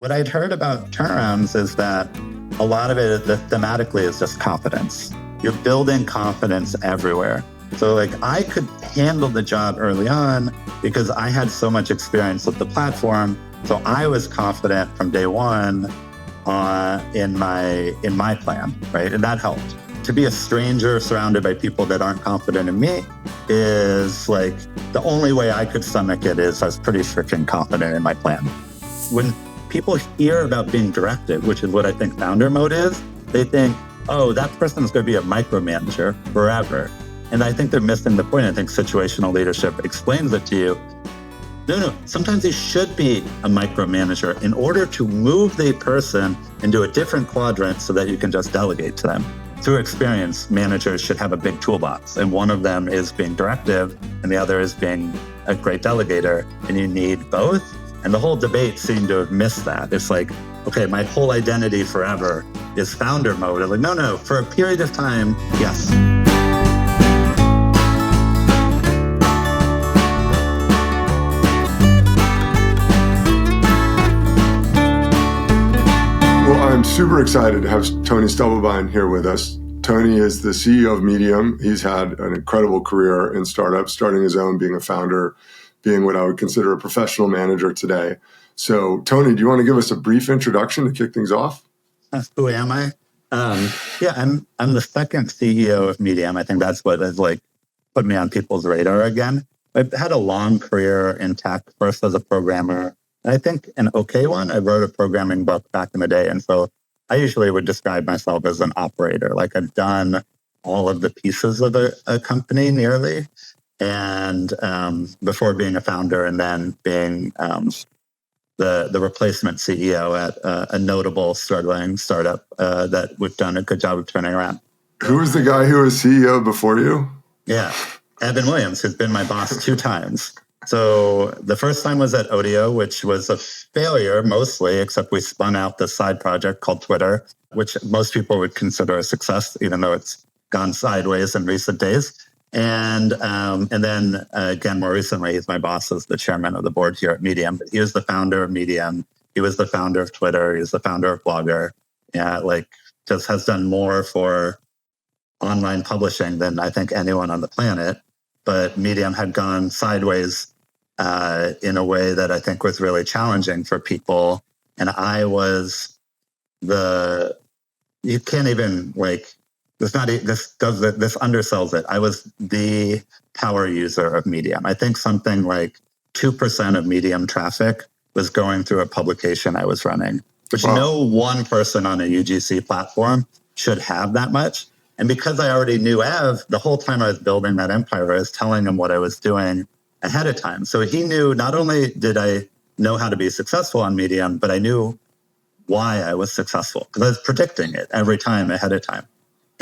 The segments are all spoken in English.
What I'd heard about turnarounds is that a lot of it, thematically, is just confidence. You're building confidence everywhere. So I could handle the job early on because I had so much experience with the platform. So I was confident from day one in my plan, right? And that helped. To be a stranger surrounded by people that aren't confident in me is the only way I could stomach it is I was pretty freaking confident in my plan. When people hear about being directed, which is what I think founder mode is, they think, oh, that person's going to be a micromanager forever. And I think they're missing the point. I think situational leadership explains it to you. No, sometimes they should be a micromanager in order to move the person into a different quadrant so that you can just delegate to them. Through experience, managers should have a big toolbox, and one of them is being directive, and the other is being a great delegator, and you need both. And the whole debate seemed to have missed that. It's okay, my whole identity forever is founder mode. I'm no, for a period of time, yes. Well, I'm super excited to have Tony Stubblebine here with us. Tony is the CEO of Medium. He's had an incredible career in startups, starting his own, being a founder, being what I would consider a professional manager today. So, Tony, do you want to give us a brief introduction to kick things off? Who am I? I'm the second CEO of Medium. I think that's what has put me on people's radar again. I've had a long career in tech, first as a programmer. And I think an okay one. I wrote a programming book back in the day. And so I usually would describe myself as an operator. I've done all of the pieces of a company nearly. And before being a founder and then being the replacement CEO at a notable struggling startup that we've done a good job of turning around. Who was the guy who was CEO before you? Yeah, Evan Williams, who's been my boss 2 times. So the first time was at Odeo, which was a failure mostly, except we spun out this side project called Twitter, which most people would consider a success, even though it's gone sideways in recent days. And then again, more recently, he's my boss as the chairman of the board here at Medium. He was the founder of Medium. He was the founder of Twitter. He was the founder of Blogger. Yeah, just has done more for online publishing than I think anyone on the planet. But Medium had gone sideways in a way that I think was really challenging for people. And I was you can't even this undersells it. I was the power user of Medium. I think something 2% of Medium traffic was going through a publication I was running, which no one person on a UGC platform should have that much. And because I already knew Ev, the whole time I was building that empire, I was telling him what I was doing ahead of time. So he knew not only did I know how to be successful on Medium, but I knew why I was successful because I was predicting it every time ahead of time.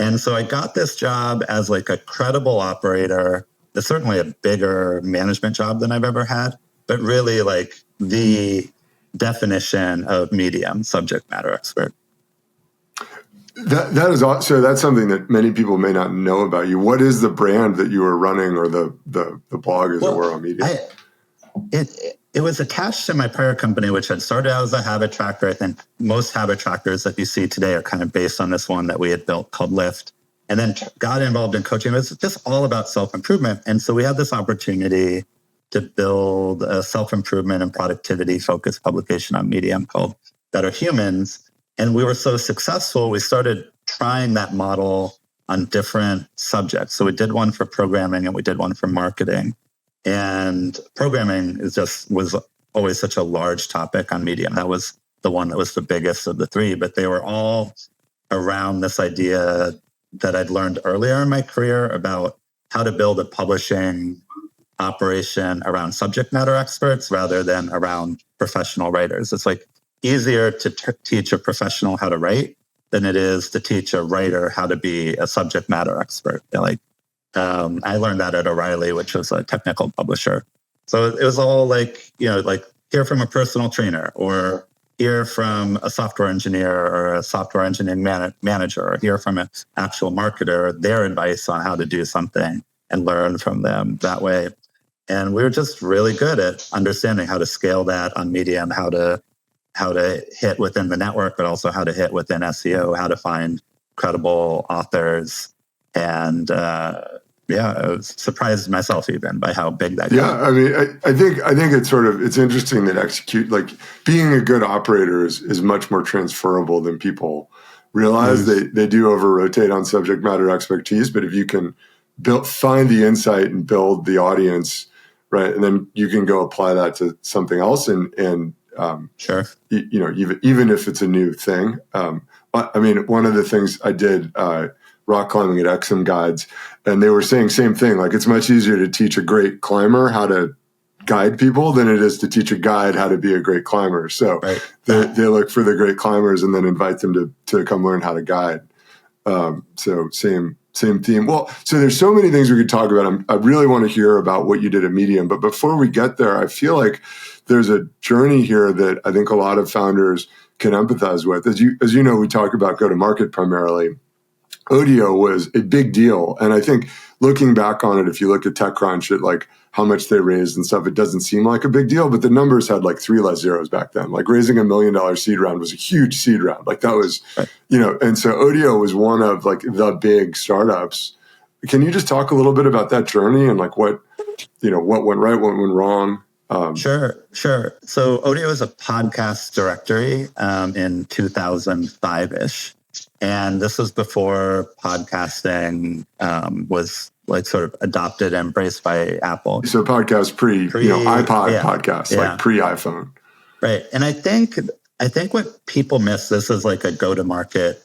And so I got this job as a credible operator. It's certainly a bigger management job than I've ever had, but really the definition of Medium subject matter expert. That is so. That's something that many people may not know about you. What is the brand that you were running, or the blog, as it were, on Medium? It was attached to my prior company, which had started out as a habit tracker. I think most habit trackers that you see today are kind of based on this one that we had built called Lift, and then got involved in coaching. It was just all about self-improvement. And so we had this opportunity to build a self-improvement and productivity-focused publication on Medium called Better Humans. And we were so successful, we started trying that model on different subjects. So we did one for programming and we did one for marketing. And programming was always such a large topic on Medium. That was the one that was the biggest of the 3, but they were all around this idea that I'd learned earlier in my career about how to build a publishing operation around subject matter experts rather than around professional writers. It's easier to teach a professional how to write than it is to teach a writer how to be a subject matter expert. I learned that at O'Reilly, which was a technical publisher. So it was all hear from a personal trainer, or hear from a software engineer or a software engineering manager, or hear from an actual marketer, their advice on how to do something and learn from them that way. And we were just really good at understanding how to scale that on Medium, how to how to hit within the network, but also how to hit within SEO, how to find credible authors. And I was surprised myself even by how big that got. I mean, I think it's interesting that like being a good operator is much more transferable than people realize. They do over rotate on subject matter expertise, but if you can find the insight and build the audience, right, and then you can go apply that to something else, and sure, even if it's a new thing. I mean, one of the things I did rock climbing at Exum Guides, and they were saying same thing. Like, it's much easier to teach a great climber how to guide people than it is to teach a guide how to be a great climber. So they look for the great climbers and then invite them to come learn how to guide. So same theme. Well, so there's so many things we could talk about. I really want to hear about what you did at Medium. But before we get there, I feel like there's a journey here that I think a lot of founders can empathize with. As you know, we talk about go-to-market primarily. Audio was a big deal. And I think looking back on it, if you look at TechCrunch at like how much they raised and stuff, it doesn't seem like a big deal, but the numbers had like 3 less zeros back then. Like raising $1 million seed round was a huge seed round. Like that was, and so Audio was one of like the big startups. Can you just talk a little bit about that journey and like what went right, what went wrong? Sure. So Audio is a podcast directory in 2005-ish. And this was before podcasting was like sort of adopted and embraced by Apple. So podcast pre iPod podcast, like pre-iPhone. Right. And I think what people miss, this is like a go-to-market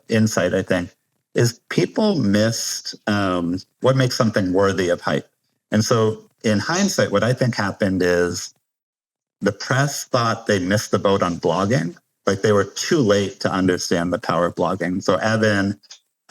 insight, I think, is people missed what makes something worthy of hype. And so in hindsight, what I think happened is the press thought they missed the boat on blogging. Like they were too late to understand the power of blogging. So Evan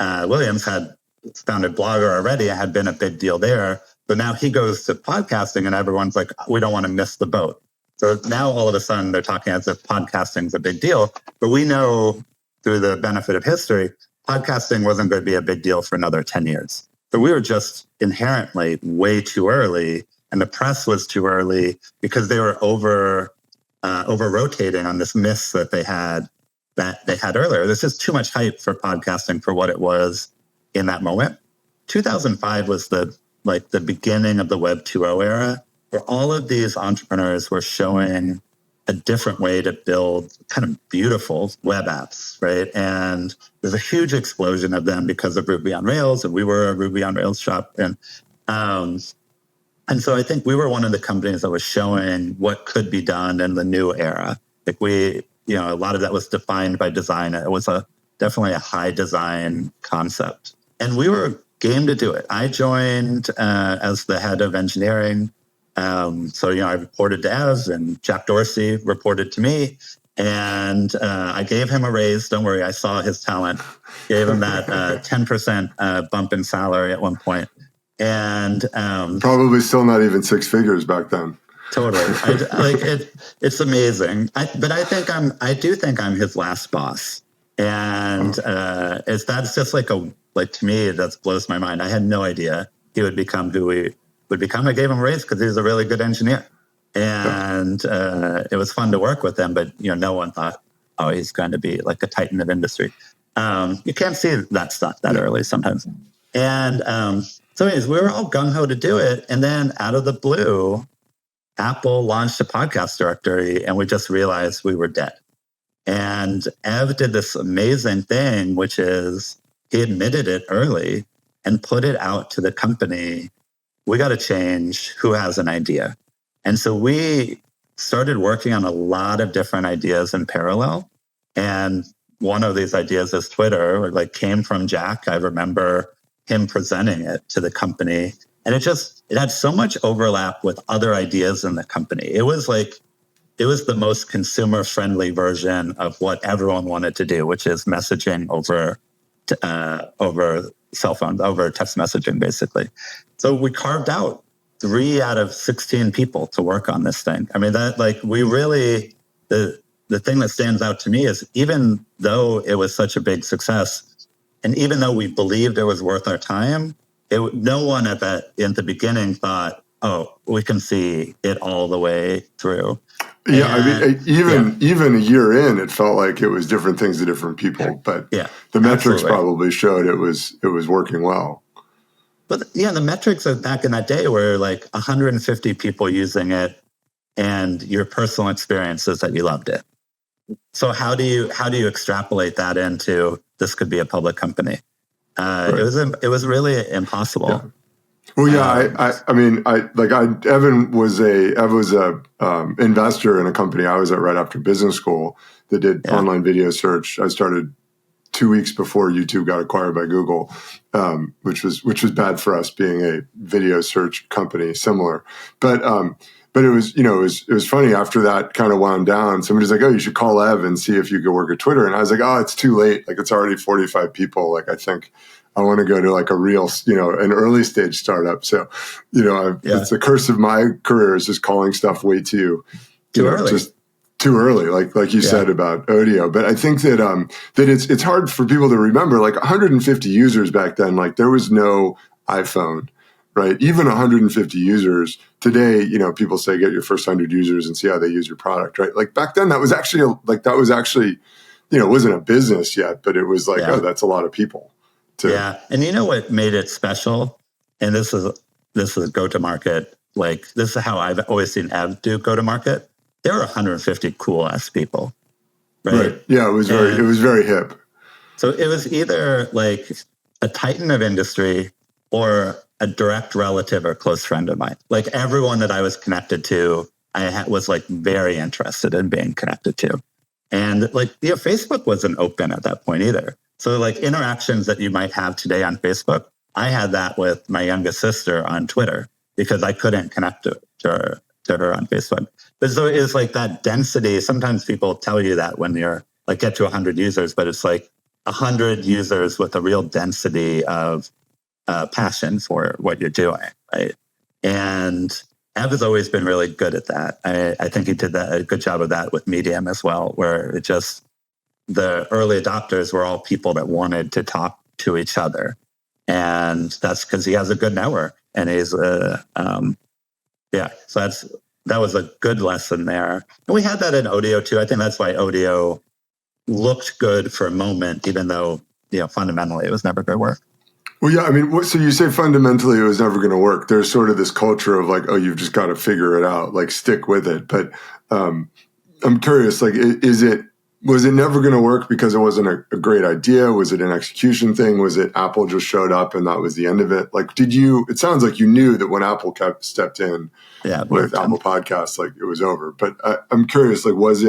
Williams had founded Blogger already. It had been a big deal there. But now he goes to podcasting and everyone's like, we don't want to miss the boat. So now all of a sudden they're talking as if podcasting is a big deal. But we know through the benefit of history, podcasting wasn't going to be a big deal for another 10 years. So we were just inherently way too early. And the press was too early because they were over rotating on this myth that they had earlier. There's just too much hype for podcasting for what it was in that moment. 2005 was the beginning of the Web 2.0 era, where all of these entrepreneurs were showing a different way to build kind of beautiful web apps, right? And there's a huge explosion of them because of Ruby on Rails, and we were a Ruby on Rails shop. And so I think we were one of the companies that was showing what could be done in the new era. Like a lot of that was defined by design. It was definitely a high design concept. And we were game to do it. I joined as the head of engineering. I reported to Ev, and Jack Dorsey reported to me. And I gave him a raise. Don't worry, I saw his talent. Gave him that 10% bump in salary at one point. And probably still not even 6 figures back then. Totally, it's amazing. But I do think I'm his last boss, and that's just to me that blows my mind. I had no idea he would become who he would become. I gave him a raise because he's a really good engineer, and it was fun to work with him. But no one thought, oh, he's going to be like a titan of industry. You can't see that stuff that early sometimes, and. So anyways, we were all gung-ho to do it. And then out of the blue, Apple launched a podcast directory and we just realized we were dead. And Ev did this amazing thing, which is he admitted it early and put it out to the company. We got to change. Who has an idea? And so we started working on a lot of different ideas in parallel. And one of these ideas is Twitter, came from Jack. I remember him presenting it to the company. And it had so much overlap with other ideas in the company. It was the most consumer friendly version of what everyone wanted to do, which is messaging over cell phones, over text messaging, basically. So we carved out 3 out of 16 people to work on this thing. I mean, we really, the thing that stands out to me is even though it was such a big success, and even though we believed it was worth our time, no one in the beginning thought, oh, we can see it all the way through. Yeah, I mean, yeah, even a year in, it felt like it was different things to different people, but yeah, the metrics absolutely. probably showed it was working well. But yeah, the metrics of back in that day were like 150 people using it, and your personal experience is that you loved it. So how do you extrapolate that into this could be a public company? Right. It was really Yeah. impossible. Well, yeah, Um, I mean, Evan was a investor in a company I was at right after business school that did yeah, online video search. I started 2 weeks before YouTube got acquired by Google, which was bad for us being a video search company similar. But it was, it was funny after that kind of wound down. Somebody's like, "Oh, you should call Ev and see if you could work at Twitter." And I was like, "Oh, it's too late. Like it's already 45 people. Like I think I want to go to like a real, an early stage startup." So, yeah, it's the curse of my career is just calling stuff way too, too early. just too early, like you Yeah, said about audio. But I think that that it's hard for people to remember. Like 150 users back then, like there was no iPhone, right? Even 150 users today. People say get your first 100 users and see how they use your product, right? Like back then, that was actually it wasn't a business yet, but it was like, oh, yeah, that's a lot of people. To yeah. And you know what made it special? And this is go to market. Like this is how I've always seen Ev do go to market. There were 150 cool ass people, right, right? yeah, it And was very hip. so it was either like a titan of industry or a direct relative or close friend of mine. Like everyone that I was connected to, was like very interested in being connected to. And like, Facebook wasn't open at that point either. So like interactions that you might have today on Facebook, I had that with my youngest sister on Twitter because I couldn't connect to her on Facebook. But so it's like that density. Sometimes people tell you that when you're like get to 100 users, but it's like 100 users with a real density of passion for what you're doing, right? And Ev has always been really good at that. I think he did a good job of that with Medium as well, where it just the early adopters were all people that wanted to talk to each other, and that's because he has a good network and he's yeah. So that was a good lesson there, and we had that in Odeo too. I think that's why Odeo looked good for a moment, even though fundamentally it was never good work. Well, yeah, I mean, so you say fundamentally it was never going to work. There's sort of this culture of like, oh, you've just got to figure it out, like stick with it. But I'm curious, like, was it never going to work because it wasn't a great idea? Was it an execution thing? Was it Apple just showed up and that was the end of it? Like, it sounds like you knew that when Apple stepped in with Apple Podcasts, like it was over. But I'm curious, like, was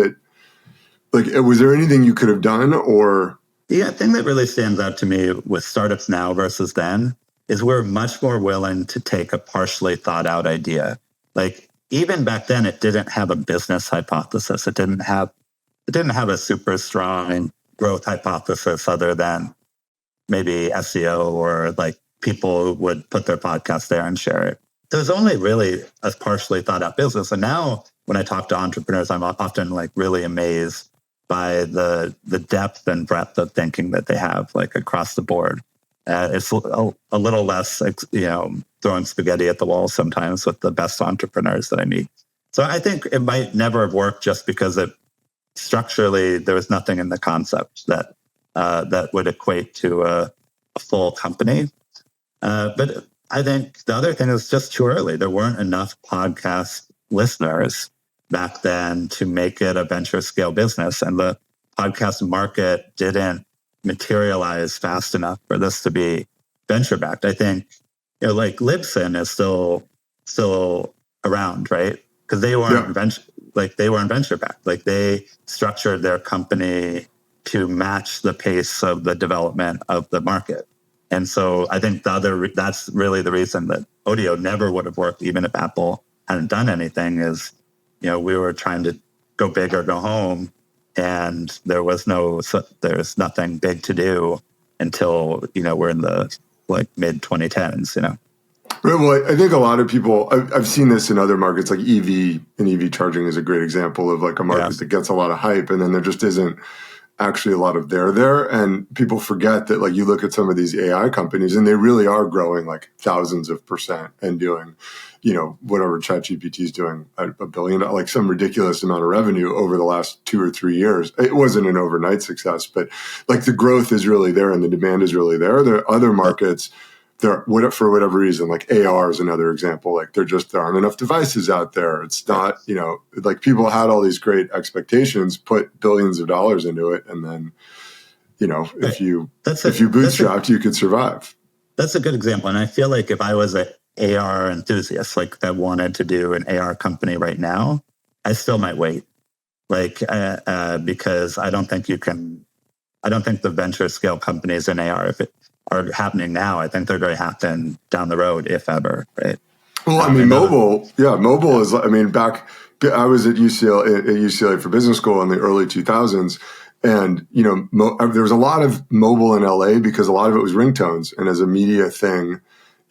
there anything you could have done or? The thing that really stands out to me with startups now versus then is we're much more willing to take a partially thought out idea. Like even back then, it didn't have a business hypothesis. It didn't have a super strong growth hypothesis other than maybe SEO or like people would put their podcast there and share it. There's only really a partially thought out business. And now when I talk to entrepreneurs, I'm often like really amazed by the depth and breadth of thinking that they have like across the board. It's a little less, throwing spaghetti at the wall sometimes with the best entrepreneurs that I meet. So I think it might never have worked just because structurally there was nothing in the concept that would equate to a full company. But I think the other thing is just too early. There weren't enough podcast listeners back then to make it a venture scale business. And the podcast market didn't materialize fast enough for this to be venture backed. I think, like Libsyn is still around, right? Because they weren't venture backed. Like they structured their company to match the pace of the development of the market. And so I think that's really the reason that Odeo never would have worked, even if Apple hadn't done anything, is, we were trying to go big or go home, and there's nothing big to do until, we're in the like mid 2010s, Right, well, I think a lot of people, I've seen this in other markets, like EV, and EV charging is a great example of like a market that gets a lot of hype, and then there just isn't actually a lot of there. And people forget that, like, you look at some of these AI companies and they really are growing like thousands of % and doing, whatever ChatGPT is doing, $1 billion, like some ridiculous amount of revenue over the last 2 or 3 years. It wasn't an overnight success, but like the growth is really there and the demand is really there. There are other markets for whatever reason, like AR is another example. Like there aren't enough devices out there. It's not, like people had all these great expectations, put billions of dollars into it. And then, if you bootstrapped, you could survive. That's a good example. And I feel like if I was an AR enthusiast, like that wanted to do an AR company right now, I still might wait. Like, because I don't think the venture scale companies in AR, if it are happening now, I think they're going to happen down the road, if ever, right? Well, mobile is, back, I was at UCLA for business school in the early 2000s. And, there was a lot of mobile in LA because a lot of it was ringtones. And as a media thing,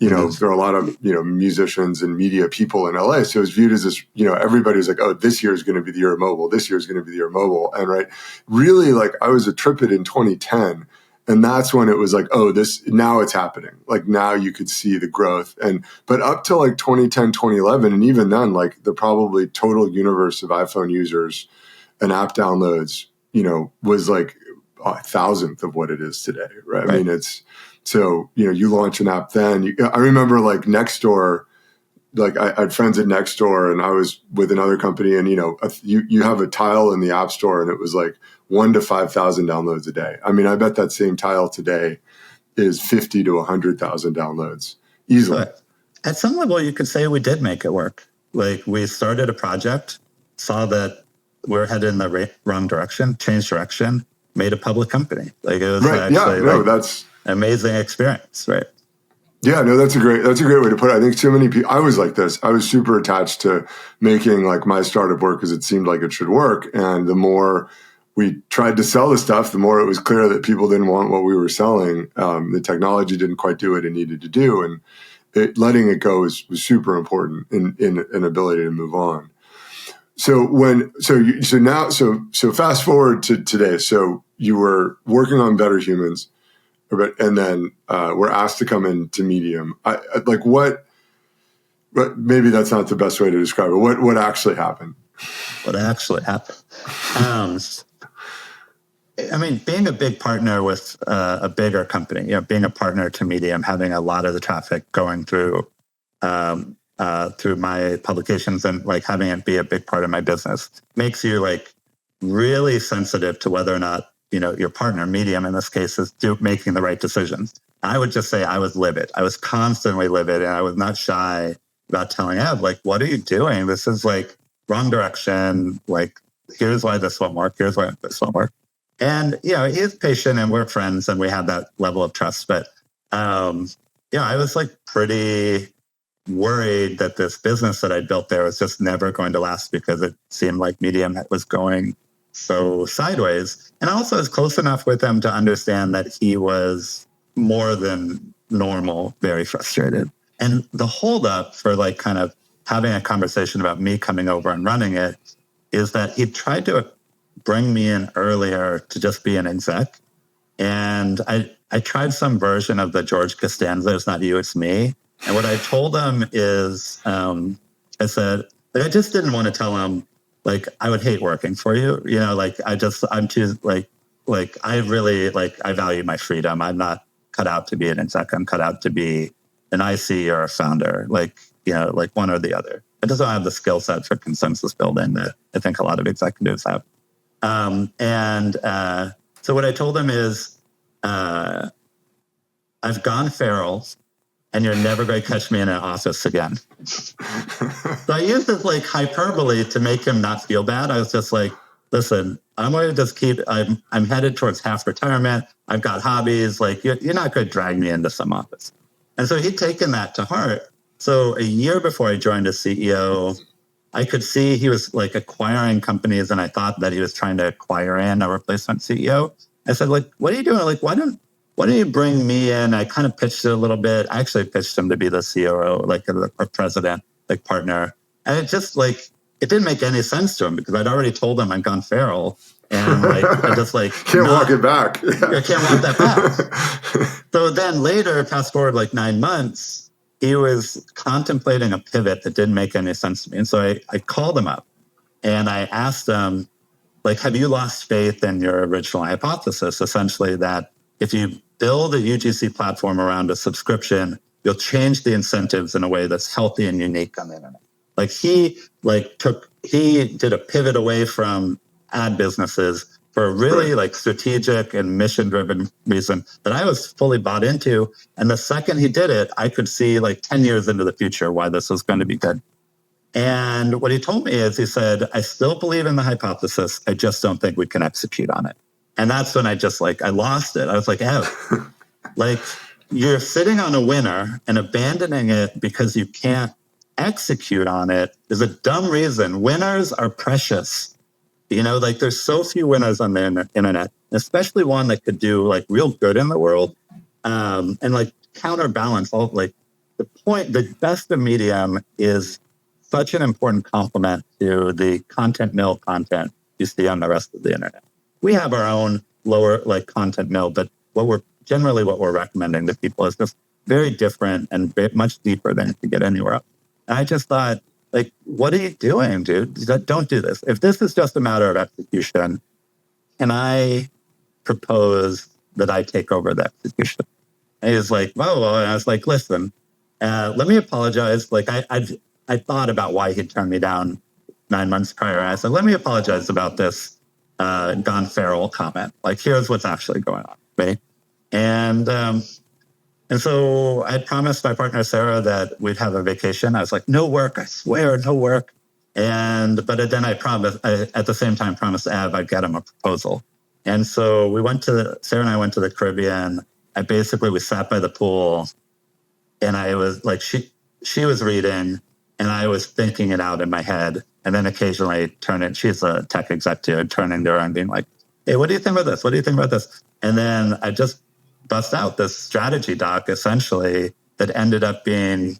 there are a lot of, musicians and media people in LA. So it was viewed as this, everybody was like, oh, this year is going to be the year of mobile. This year is going to be the year of mobile. And really, like, I was a Tripit in 2010. And that's when it was like, oh, now it's happening. Like now you could see the growth. But up to like 2010, 2011, and even then, like the probably total universe of iPhone users and app downloads, was like a thousandth of what it is today, right? I mean, it's, so, you launch an app then. I remember like Nextdoor, like I had friends at Nextdoor and I was with another company and, you have a tile in the app store and it was like 1,000 to 5,000 downloads a day. I mean, I bet that same tile today is 50 to 100,000 downloads easily. But at some level, you could say we did make it work. Like we started a project, saw that we're headed in the wrong direction, changed direction, made a public company. Like it was that's an amazing experience, right? Yeah, no, that's a great way to put it. I think so many people, I was like this. I was super attached to making like my startup work because it seemed like it should work. And the more we tried to sell the stuff, the more it was clear that people didn't want what we were selling. The technology didn't quite do what it needed to do. And letting it go was super important in an ability to move on. So fast forward to today. So you were working on Better Humans, and then were asked to come into Medium. But maybe that's not the best way to describe it. What actually happened? What actually happened? Being a big partner with a bigger company, being a partner to Medium, having a lot of the traffic going through my publications and like having it be a big part of my business makes you like really sensitive to whether or not your partner, Medium in this case, is making the right decisions. I would just say I was livid. I was constantly livid, and I was not shy about telling Ed, like, what are you doing? This is like wrong direction. Like, here's why this won't work. Here's why this won't work. And, he is patient and we're friends and we have that level of trust. But, I was like pretty worried that this business that I built there was just never going to last because it seemed like Medium was going so sideways. And I also was close enough with him to understand that he was more than normal, very frustrated. And the holdup for like kind of having a conversation about me coming over and running it is that he tried to bring me in earlier to just be an exec. And I tried some version of the George Costanza, it's not you, it's me. And what I told him is, I said, like, I just didn't want to tell him, like, I would hate working for you. I'm too, I really, I value my freedom. I'm not cut out to be an exec. I'm cut out to be an IC or a founder, like one or the other. It doesn't have the skill set for consensus building that I think a lot of executives have. So what I told him is, I've gone feral and you're never going to catch me in an office again. So I used this like hyperbole to make him not feel bad. I was just like, listen, I'm going to just I'm headed towards half retirement. I've got hobbies. Like, you're not going to drag me into some office. And so he'd taken that to heart. So a year before I joined as CEO, I could see he was like acquiring companies, and I thought that he was trying to acquire in a replacement CEO. I said, like, what are you doing? Like, why don't you bring me in? I kind of pitched it a little bit. I actually pitched him to be the COO, like the president, like partner. And it just like, it didn't make any sense to him because I'd already told him I'd gone feral. And like, I just like can't walk it back. I can't walk that back. So then later, fast forward like 9 months, he was contemplating a pivot that didn't make any sense to me. And so I called him up and I asked him, like, have you lost faith in your original hypothesis? Essentially that if you build a UGC platform around a subscription, you'll change the incentives in a way that's healthy and unique on the internet. Like he did a pivot away from ad businesses for a really like strategic and mission-driven reason that I was fully bought into. And the second he did it, I could see like 10 years into the future why this was going to be good. And what he told me is, he said, I still believe in the hypothesis. I just don't think we can execute on it. And that's when I just like, I lost it. I was like, oh, like you're sitting on a winner and abandoning it because you can't execute on it is a dumb reason. Winners are precious. You know, like there's so few winners on the internet, especially one that could do like real good in the world and like counterbalance all like the best of Medium is such an important complement to the content mill content you see on the rest of the internet. We have our own lower like content mill, but what we're recommending to people is just very different and much deeper than you can get anywhere else. And I just thought, like, what are you doing, dude? Don't do this. If this is just a matter of execution, can I propose that I take over the execution? And he was like, whoa. And I was like, listen, let me apologize. Like I thought about why he'd turned me down 9 months prior. I said, let me apologize about this gone feral comment. Like, here's what's actually going on, right? And so I promised my partner, Sarah, that we'd have a vacation. I was like, no work, I swear, no work. But then I at the same time promised Ab I'd get him a proposal. And so Sarah and I went to the Caribbean. We sat by the pool and I was like, she was reading and I was thinking it out in my head. And then occasionally she's a tech executive, turning to her and being like, hey, what do you think about this? What do you think about this? And then I just bust out this strategy doc essentially that ended up being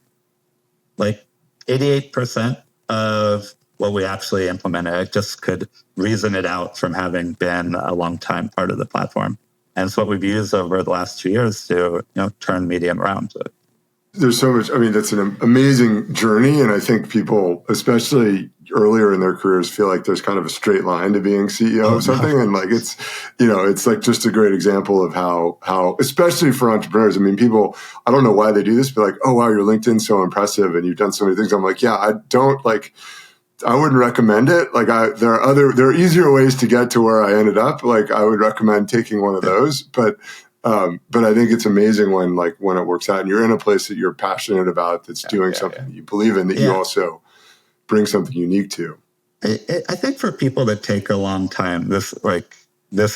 like 88% of what we actually implemented. I just could reason it out from having been a long time part of the platform. And it's what we've used over the last 2 years to, turn Medium around. There's so much. I mean, that's an amazing journey. And I think people, especially earlier in their careers, feel like there's kind of a straight line to being CEO of something. And like, it's like just a great example of how, especially for entrepreneurs, I mean, people, I don't know why they do this, but like, oh, wow, your LinkedIn's so impressive and you've done so many things. I'm like, yeah, I wouldn't recommend it. Like there are easier ways to get to where I ended up. Like I would recommend taking one of those, but I think it's amazing when it works out and you're in a place that you're passionate about, that's doing something that you believe in, that you also bring something unique to. I think for people that take a long time, this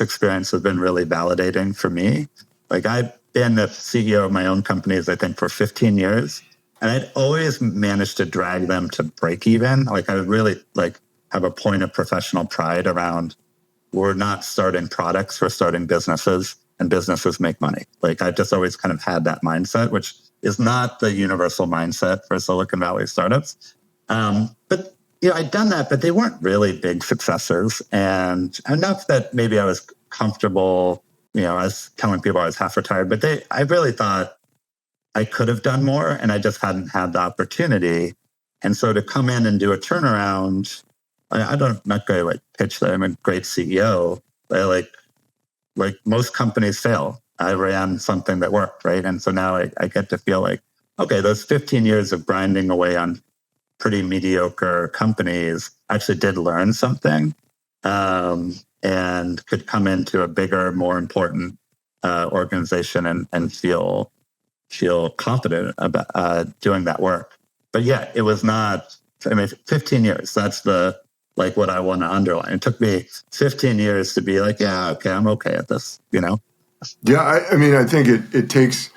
experience has been really validating for me. Like I've been the CEO of my own companies, I think, for 15 years. And I'd always managed to drag them to break even. Like I really have a point of professional pride around, we're not starting products, we're starting businesses. And businesses make money. Like I've just always kind of had that mindset, which is not the universal mindset for Silicon Valley startups. But I'd done that, but they weren't really big successes. And enough that maybe I was comfortable, I was telling people I was half retired, but I really thought I could have done more and I just hadn't had the opportunity. And so to come in and do a turnaround, I'm not going to pitch that I'm a great CEO. Like most companies fail. I ran something that worked, right? And so now I get to feel like, okay, those 15 years of grinding away on pretty mediocre companies actually did learn something and could come into a bigger, more important organization and feel confident about doing that work. But yeah, it was not, 15 years, that's what I want to underline. It took me 15 years to be like, yeah, okay, I'm okay at this, Yeah, I think it takes,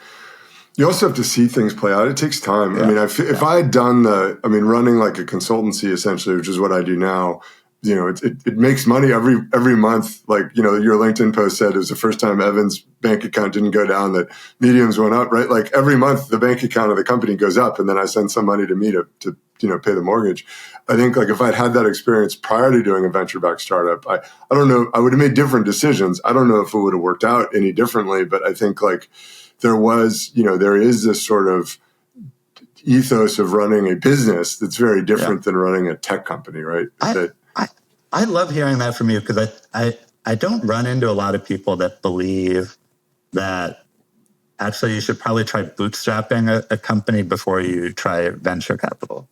you also have to see things play out. It takes time. Yeah. If I had done running like a consultancy essentially, which is what I do now, it makes money every month. Like, your LinkedIn post said it was the first time Evan's bank account didn't go down, that Medium's went up, right? Like every month the bank account of the company goes up and then I send some money to me to pay the mortgage. I think like if I'd had that experience prior to doing a venture-backed startup, I don't know, I would have made different decisions. I don't know if it would have worked out any differently, but I think like there is this sort of ethos of running a business that's very different than running a tech company, right? I love hearing that from you, because I don't run into a lot of people that believe that actually you should probably try bootstrapping a company before you try venture capital.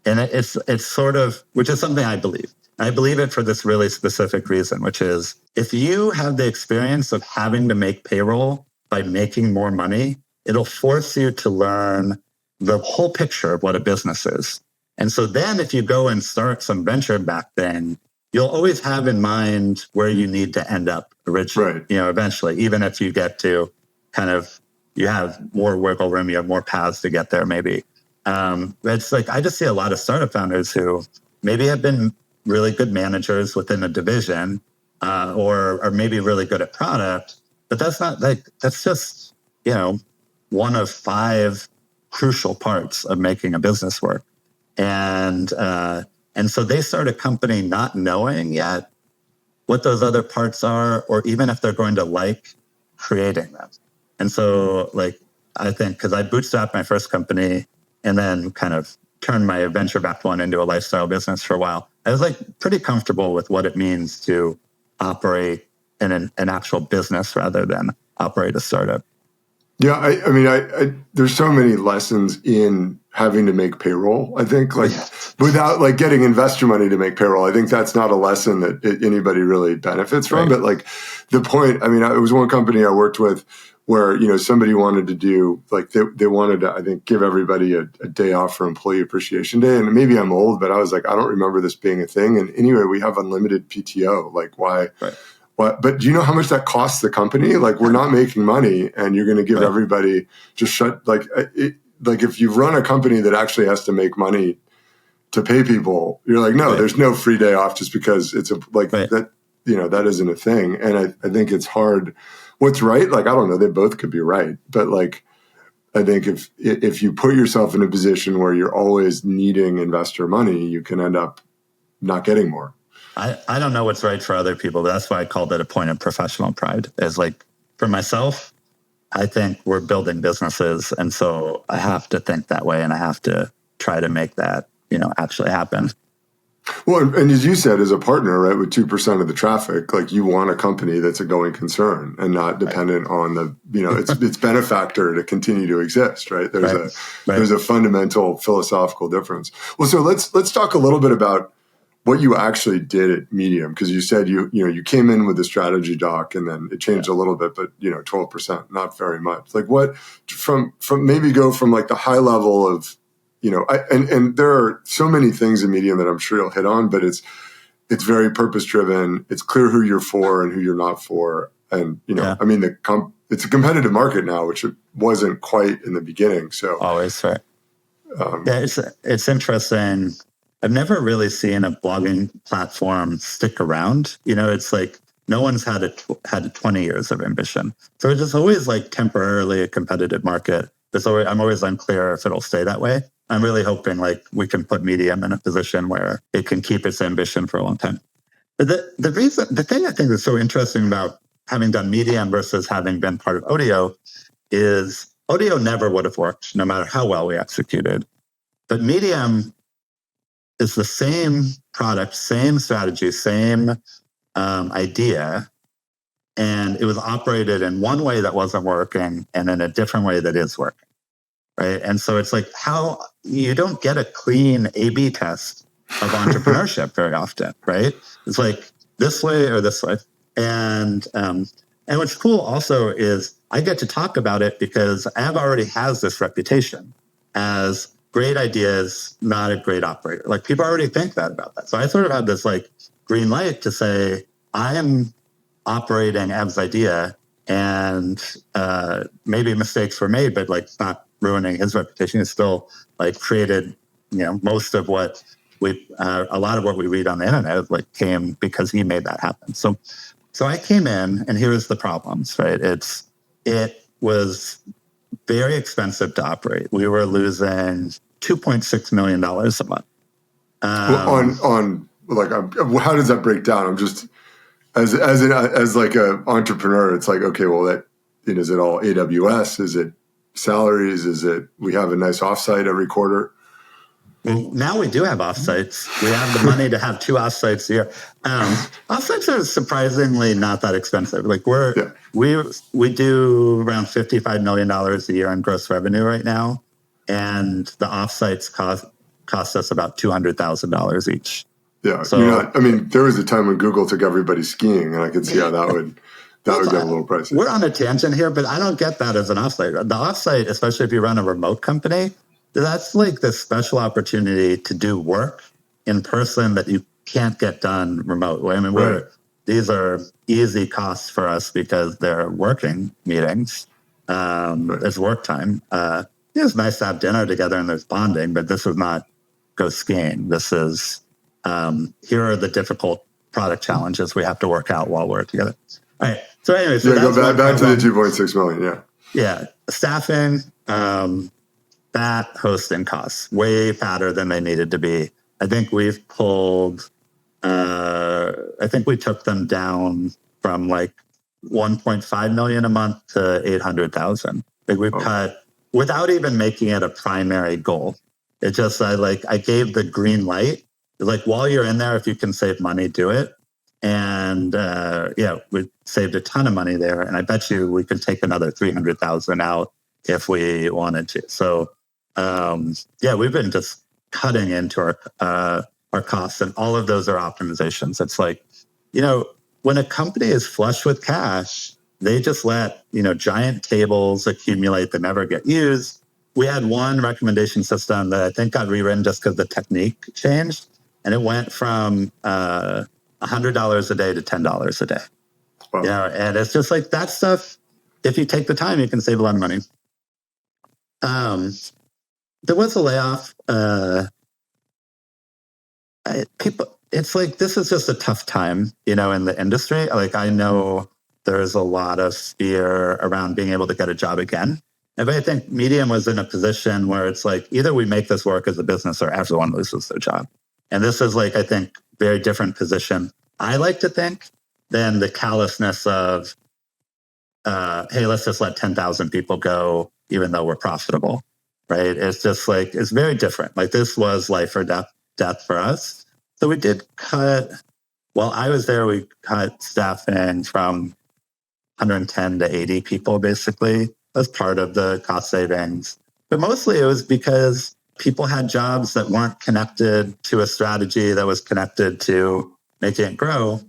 And it's sort of, which is something I believe. I believe it for this really specific reason, which is if you have the experience of having to make payroll by making more money, it'll force you to learn the whole picture of what a business is. And so then if you go and start some venture-backed thing, you'll always have in mind where you need to end up originally, right. Eventually, even if you get to kind of, you have more wiggle room, you have more paths to get there maybe. It's like, I just see a lot of startup founders who maybe have been really good managers within a division, or are maybe really good at product, but that's just, one of 5 crucial parts of making a business work. And so they start a company not knowing yet what those other parts are, or even if they're going to like creating them. And so like, I think, because I bootstrapped my first company and then kind of turned my venture-backed one into a lifestyle business for a while, I was like pretty comfortable with what it means to operate in an actual business rather than operate a startup. Yeah, I mean, there's so many lessons in having to make payroll. I think without like getting investor money to make payroll, I think that's not a lesson that anybody really benefits from. Right. But like the point, I mean, it was one company I worked with where, somebody wanted to do like, they wanted to, I think, give everybody a day off for Employee Appreciation Day. And maybe I'm old, but I was like, I don't remember this being a thing. And anyway, we have unlimited PTO. Like why? Right. But do you know how much that costs the company? Like we're not making money, and you're going to give everybody just shut. Like if you run a company that actually has to make money to pay people, you're like, no, there's no free day off just because it's that. That isn't a thing. And I think it's hard. What's right? Like I don't know. They both could be right, but like I think if you put yourself in a position where you're always needing investor money, you can end up not getting more. I don't know what's right for other people, but that's why I called it a point of professional pride. As like for myself, I think we're building businesses, and so I have to think that way, and I have to try to make that actually happen. Well, and as you said, as a partner, right, with 2% of the traffic, like you want a company that's a going concern and not dependent on the its benefactor to continue to exist, right? There's a fundamental philosophical difference. Well, so let's talk a little bit about what you actually did at Medium, because you said you came in with the strategy doc and then it changed a little bit, but 12%, not very much. Like what from maybe go from like the high level of and there are so many things in Medium that I'm sure you'll hit on, but it's very purpose driven. It's clear who you're for and who you're not for, and I mean it's a competitive market now, which it wasn't quite in the beginning. So always right. It's interesting. I've never really seen a blogging platform stick around. It's like no one's had 20 years of ambition. So it's just always like temporarily a competitive market. I'm always unclear if it'll stay that way. I'm really hoping like we can put Medium in a position where it can keep its ambition for a long time. But the thing I think is so interesting about having done Medium versus having been part of Odeo is Odeo never would have worked no matter how well we executed. But Medium is the same product, same strategy, same idea. And it was operated in one way that wasn't working and in a different way that is working. Right. And so it's like how you don't get a clean A/B test of entrepreneurship very often. Right. It's like this way or this way. And what's cool also is I get to talk about it because Av already has this reputation as great ideas, not a great operator. Like people already think that about that. So I sort of had this like green light to say, I am operating Av's idea, and maybe mistakes were made, but like it's not ruining his reputation. It's still like created, most of what a lot of what we read on the internet like came because he made that happen. So I came in, and here's the problems, right? It was very expensive to operate. We were losing $2.6 million a month. How does that break down? I'm just as like an entrepreneur, it's like, okay, well, is it all AWS? Is it salaries? Is it we have a nice offsite every quarter? Well, now we do have offsites. We have the money to have 2 offsites a year. Offsites are surprisingly not that expensive. Like we do around $55 million a year in gross revenue right now, and the offsites cost us about $200,000 each. Yeah. So there was a time when Google took everybody skiing, and I could see how that would get a little pricey. We're on a tangent here, but I don't get that as an offsite. The offsite, especially if you run a remote company, that's like this special opportunity to do work in person that you can't get done remotely. I mean, these are easy costs for us because they're working meetings. It's work time. It's nice to have dinner together and there's bonding, but this is not go skiing. This is here are the difficult product challenges we have to work out while we're together. All right. So anyway, go back to the 2.6 million. Yeah. Yeah. Staffing, that hosting costs way fatter than they needed to be. I think we've pulled, I think we took them down from like 1.5 million a month to 800,000. Like we've cut without even making it a primary goal. It just, I gave the green light. Like while you're in there, if you can save money, do it. And we saved a ton of money there. And I bet you we could take another 300,000 out if we wanted to. So, we've been just cutting into our costs, and all of those are optimizations. It's like, when a company is flush with cash, they just let, giant tables accumulate that never get used. We had one recommendation system that I think got rewritten just because the technique changed, and it went from $100 a day to $10 a day. Wow. And it's just like that stuff. If you take the time, you can save a lot of money. There was a layoff. It's like, this is just a tough time, in the industry. Like, I know there's a lot of fear around being able to get a job again. But I think Medium was in a position where it's like, either we make this work as a business or everyone loses their job. And this is like, I think, very different position, I like to think, than the callousness of, hey, let's just let 10,000 people go, even though we're profitable. Right? It's just like, it's very different. Like this was life or death for us. So we did cut, while I was there, we cut staffing from 110 to 80 people, basically, as part of the cost savings. But mostly it was because people had jobs that weren't connected to a strategy that was connected to making it grow.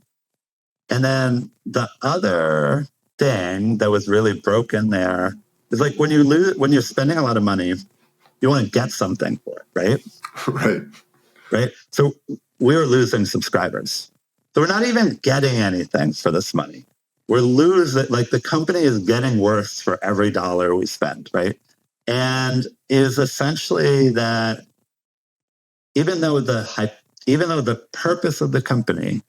And then the other thing that was really broken there is like when you're spending a lot of money, you want to get something for it, right? Right. So we were losing subscribers. So we're not even getting anything for this money. We're losing, like the company is getting worse for every dollar we spend, right? And is essentially that even though the purpose of the company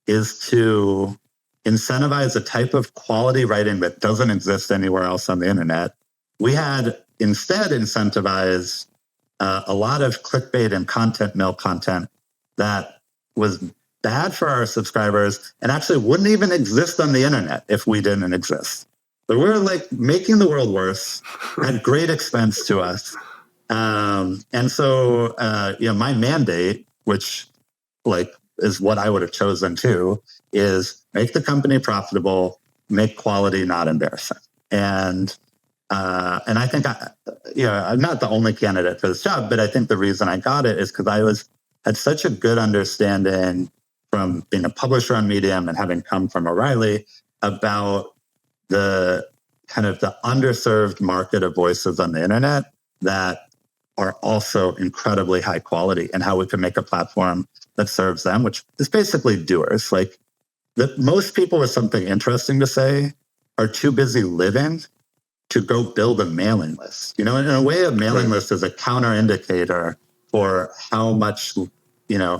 is to incentivize a type of quality writing that doesn't exist anywhere else on the internet, we had instead incentivized a lot of clickbait and content mill content that was bad for our subscribers and actually wouldn't even exist on the internet if we didn't exist. But we're like making the world worse at great expense to us. And so, my mandate, which like is what I would have chosen too, is make the company profitable, make quality not embarrassing. And I think I'm not the only candidate for this job, but I think the reason I got it is because had such a good understanding from being a publisher on Medium and having come from O'Reilly about the kind of the underserved market of voices on the internet that are also incredibly high quality, and how we can make a platform that serves them, which is basically doers. Like most people with something interesting to say are too busy living to go build a mailing list. In a way, a mailing list is a counter indicator for how much,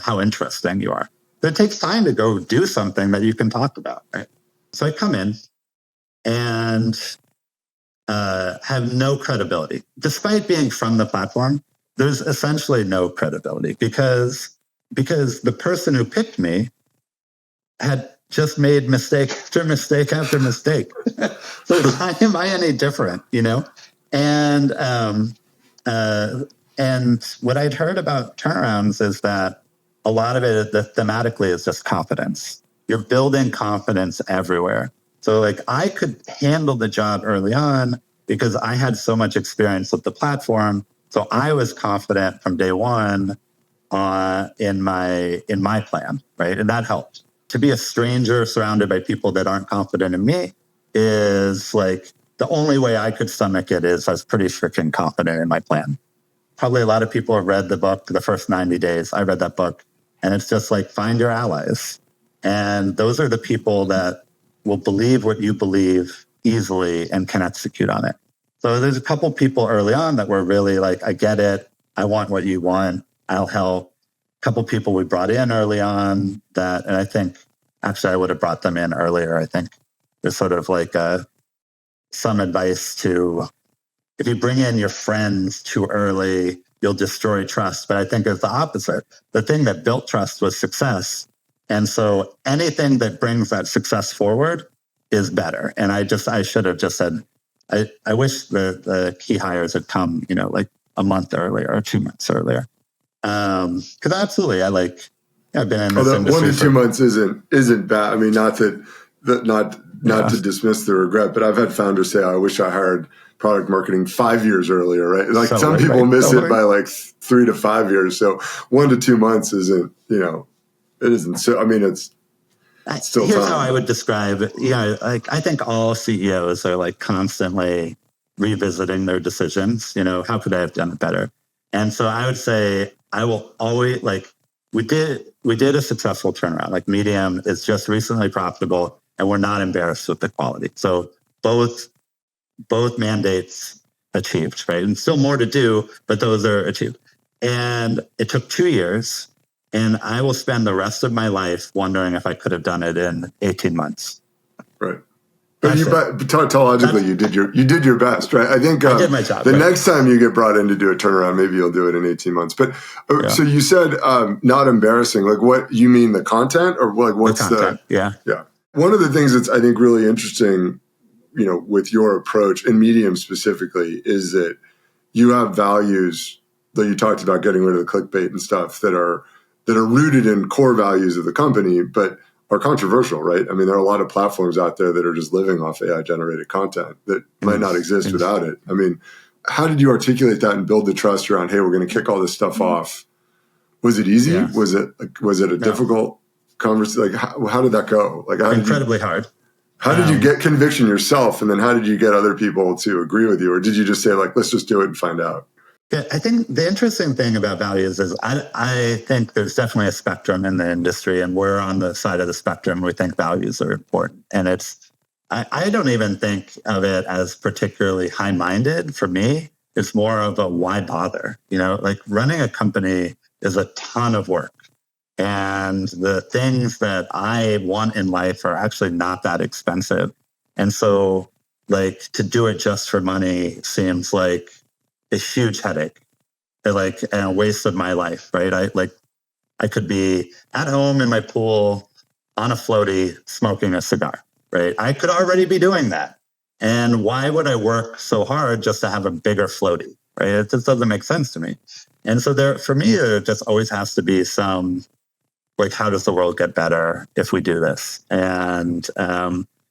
how interesting you are. But it takes time to go do something that you can talk about, right? So I come in and have no credibility, despite being from the platform. there's essentially no credibility because the person who picked me had just made mistake after mistake after mistake. So why am I any different, And what I'd heard about turnarounds is that a lot of it, thematically, is just confidence. You're building confidence everywhere. So like I could handle the job early on because I had so much experience with the platform. So I was confident from day one in my plan, right? And that helped. To be a stranger surrounded by people that aren't confident in me is like the only way I could stomach it is I was pretty freaking confident in my plan. Probably a lot of people have read the book, The First 90 Days. I read that book, and it's just like find your allies. And those are the people that will believe what you believe easily and can execute on it. So there's a couple people early on that were really like, I get it. I want what you want. I'll help. A couple people we brought in early on that, and I think actually I would have brought them in earlier. I think there's sort of like some advice to, if you bring in your friends too early, you'll destroy trust. But I think it's the opposite. The thing that built trust was success. And so anything that brings that success forward is better. And I should have just said, I wish the key hires had come, like a month earlier or 2 months earlier. Because absolutely, I've been in this industry. 1 to 2 months isn't bad. I mean, not to dismiss the regret, but I've had founders say, I wish I hired product marketing 5 years earlier, right? Like some people miss it by like 3 to 5 years. So 1 to 2 months isn't, it isn't. So, I mean, it's still Here's time. how I would describe it. I think all CEOs are like constantly revisiting their decisions. How could I have done it better? And so I would say I will always we did a successful turnaround. Like Medium is just recently profitable, and we're not embarrassed with the quality. So both mandates achieved, right? And still more to do, but those are achieved. And it took 2 years, and I will spend the rest of my life wondering if I could have done it in 18 months. Right. But tautologically, you did your best, right? I think I did my job. The next time you get brought in to do a turnaround, maybe you'll do it in 18 months. But so you said not embarrassing. Like what you mean, the content, or like what's the content? Yeah. One of the things that's I think really interesting, with your approach in Medium specifically, is that you have values that you talked about, getting rid of the clickbait and stuff that are rooted in core values of the company, but are controversial, right? I mean, there are a lot of platforms out there that are just living off AI-generated content that might not exist without it. I mean, how did you articulate that and build the trust around, hey, we're going to kick all this stuff off? Was it easy? Yeah. Was it a difficult conversation? Like, how did that go? Like, incredibly hard. How did you get conviction yourself? And then how did you get other people to agree with you? Or did you just say, like, let's just do it and find out? Yeah, I think the interesting thing about values is I think there's definitely a spectrum in the industry, and we're on the side of the spectrum. We think values are important. And I don't even think of it as particularly high-minded. For me, it's more of a why bother? Like running a company is a ton of work. And the things that I want in life are actually not that expensive. And so like to do it just for money seems like a huge headache, and a waste of my life, right? I could be at home in my pool on a floaty smoking a cigar, right? I could already be doing that. And why would I work so hard just to have a bigger floaty, right? It just doesn't make sense to me. And so for me, there just always has to be some, like, how does the world get better if we do this? And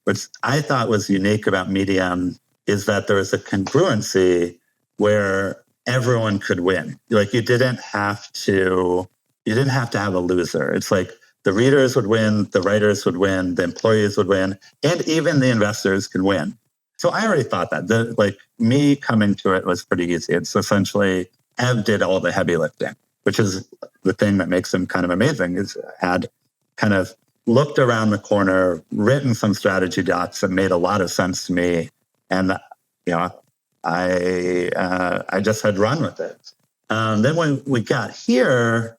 which I thought was unique about Medium is that there was a congruency where everyone could win. Like you didn't have to have a loser. It's like the readers would win, the writers would win, the employees would win, and even the investors can win. So I already thought that me coming to it was pretty easy. It's essentially Ev did all the heavy lifting, which is the thing that makes him kind of amazing, is had kind of looked around the corner, written some strategy docs that made a lot of sense to me. And, I just had run with it. Then when we got here,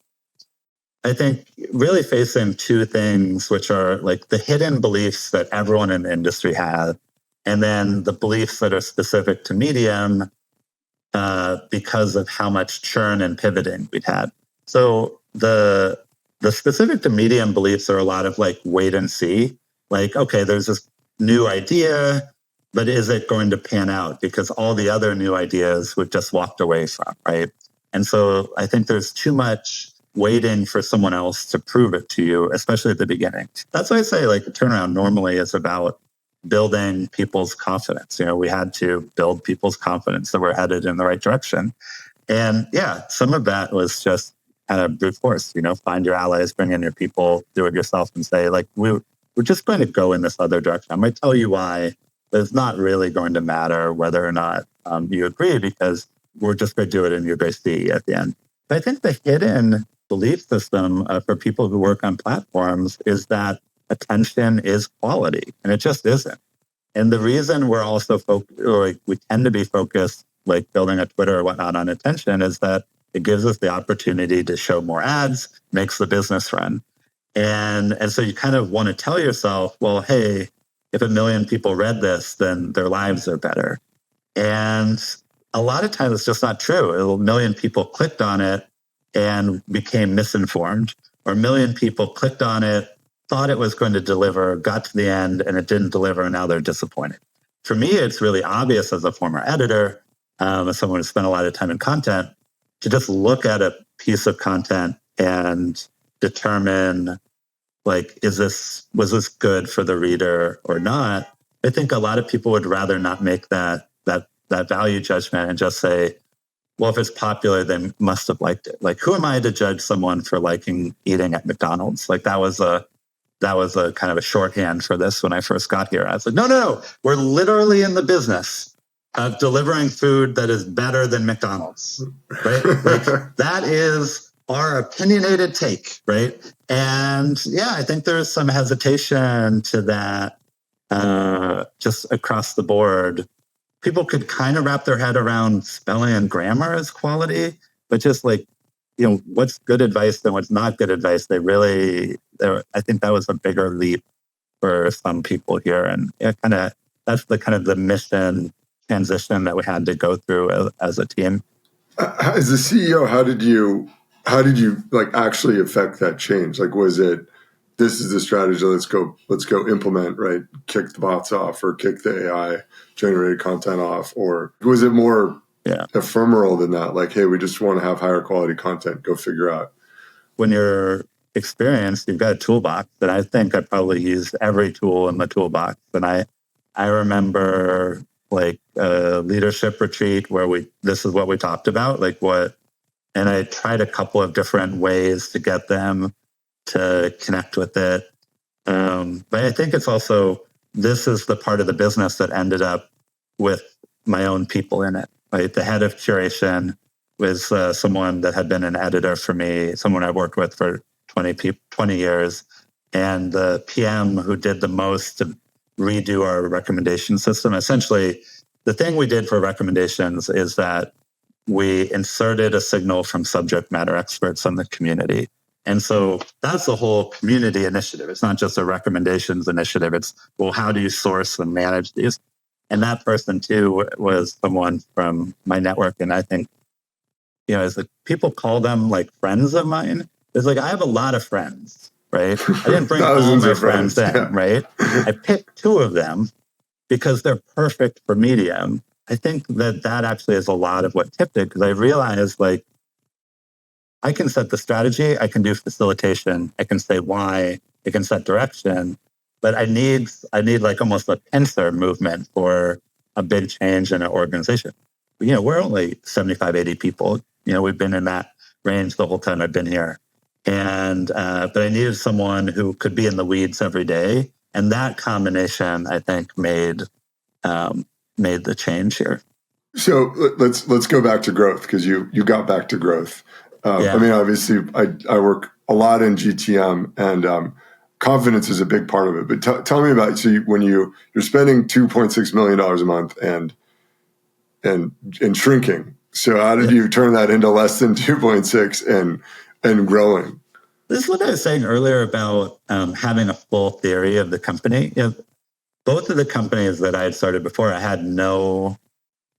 I think really facing two things, which are like the hidden beliefs that everyone in the industry had, and then the beliefs that are specific to Medium. because of how much churn and pivoting we'd had. So the specific to Medium beliefs are a lot of like wait and see. Like, okay, there's this new idea, but is it going to pan out? Because all the other new ideas we've just walked away from, right? And so I think there's too much waiting for someone else to prove it to you, especially at the beginning. That's why I say like the turnaround normally is about building people's confidence. We had to build people's confidence that we're headed in the right direction. And yeah, some of that was just kind of brute force, find your allies, bring in your people, do it yourself, and say, like, we're just going to go in this other direction. I might tell you why, but it's not really going to matter whether or not you agree, because we're just going to do it and you're going to see at the end. But I think the hidden belief system for people who work on platforms is that attention is quality, and it just isn't. And the reason we're also we tend to be focused, like building a Twitter or whatnot, on attention is that it gives us the opportunity to show more ads, makes the business run. And so you kind of want to tell yourself, well, hey, if 1 million people read this, then their lives are better. And a lot of times it's just not true. 1 million people clicked on it and became misinformed, or 1 million people clicked on it, thought it was going to deliver, got to the end, and it didn't deliver, and now they're disappointed. For me, it's really obvious as a former editor, as someone who spent a lot of time in content, to just look at a piece of content and determine, like, was this good for the reader or not? I think a lot of people would rather not make that value judgment and just say, well, if it's popular, they must have liked it. Like, who am I to judge someone for liking eating at McDonald's? Like, that was a kind of a shorthand for this when I first got here. I was like, no, we're literally in the business of delivering food that is better than McDonald's, right? Like, that is our opinionated take, right? And yeah, I think there's some hesitation to that just across the board. People could kind of wrap their head around spelling and grammar as quality, but just like, what's good advice and what's not good advice, I think that was a bigger leap for some people here. And that's the mission transition that we had to go through as a team. As the CEO, how did you like actually affect that change? Like, was it, this is the strategy, let's go implement, right? Kick the bots off, or kick the AI generated content off? Or was it more ephemeral than that? Like, hey, we just want to have higher quality content, go figure out. When you're experienced, you've got a toolbox, and I think I probably used every tool in the toolbox. And I remember like a leadership retreat where this is what we talked about, and I tried a couple of different ways to get them to connect with it. But I think it's also, this is the part of the business that ended up with my own people in it, right? The head of curation was someone that had been an editor for me, someone I worked with for 20 years. And the PM who did the most to redo our recommendation system. Essentially, the thing we did for recommendations is that we inserted a signal from subject matter experts in the community. And so that's the whole community initiative. It's not just a recommendations initiative. It's, well, how do you source and manage these? And that person too was someone from my network. And I think, as like people call them like friends of mine, it's like, I have a lot of friends, right? I didn't bring all my friends in, right? I picked 2 of them because they're perfect for Medium. I think that actually is a lot of what tipped it, because I realized, like, I can set the strategy, I can do facilitation, I can say why, I can set direction, but I need like almost a pincer movement for a big change in an organization. We're only 75, 80 people. We've been in that range the whole time I've been here. And but I needed someone who could be in the weeds every day. And that combination, I think, made the change here. So let's go back to growth, because you got back to growth. I mean, obviously, I work a lot in GTM, and confidence is a big part of it. But tell me about, so when you're spending $2.6 million a month and shrinking. So how did you turn that into less than 2.6 and growing? This is what I was saying earlier about having a full theory of the company. Both of the companies that I had started before, I had no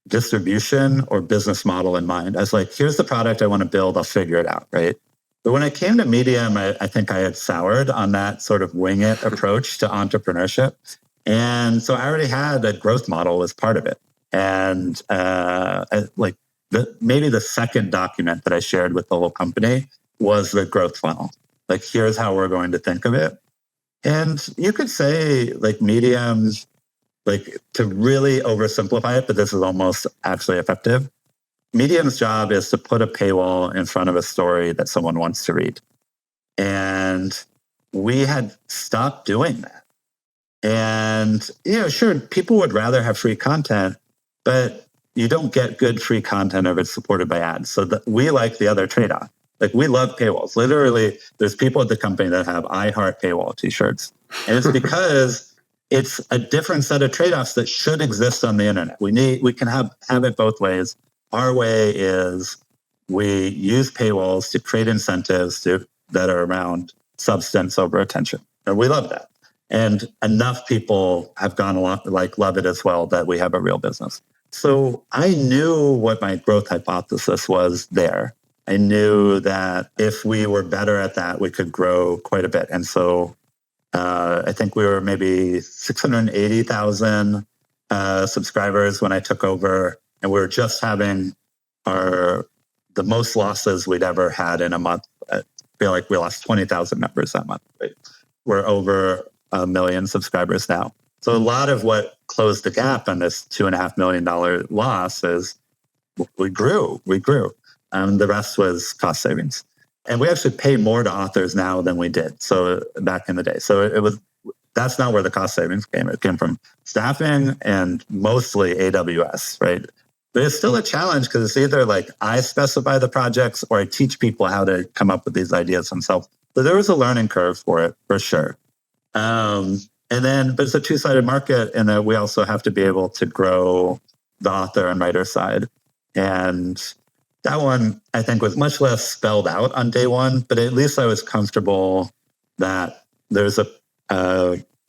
distribution or business model in mind. I was like, here's the product I want to build. I'll figure it out, right? But when I came to Medium, I think I had soured on that sort of wing it approach to entrepreneurship. And so I already had a growth model as part of it. And maybe the second document that I shared with the whole company was the growth funnel. Like, here's how we're going to think of it. And you could say like Medium's, like, to really oversimplify it, but this is almost actually effective. Medium's job is to put a paywall in front of a story that someone wants to read. And we had stopped doing that. And, sure, people would rather have free content, but you don't get good free content if it's supported by ads. So we like the other trade-off. Like, we love paywalls. Literally, there's people at the company that have I Heart Paywall t-shirts. And it's because it's a different set of trade-offs that should exist on the internet. We can have it both ways. Our way is we use paywalls to create incentives that are around substance over attention. And we love that. And enough people have gone along, like, love it as well, that we have a real business. So I knew what my growth hypothesis was there. I knew that if we were better at that, we could grow quite a bit. And so I think we were maybe 680,000 subscribers when I took over. And we were just having the most losses we'd ever had in a month. I feel like we lost 20,000 members that month. Right? We're over 1 million subscribers now. So a lot of what closed the gap on this $2.5 million loss is we grew. The rest was cost savings. And we actually pay more to authors now than we did. So back in the day. So that's not where the cost savings came. It came from staffing and mostly AWS, right? But it's still a challenge because it's either like I specify the projects or I teach people how to come up with these ideas themselves. So there was a learning curve for it, for sure. But it's a two-sided market, and that we also have to be able to grow the author and writer side. And that one, I think, was much less spelled out on day one, but at least I was comfortable that there's a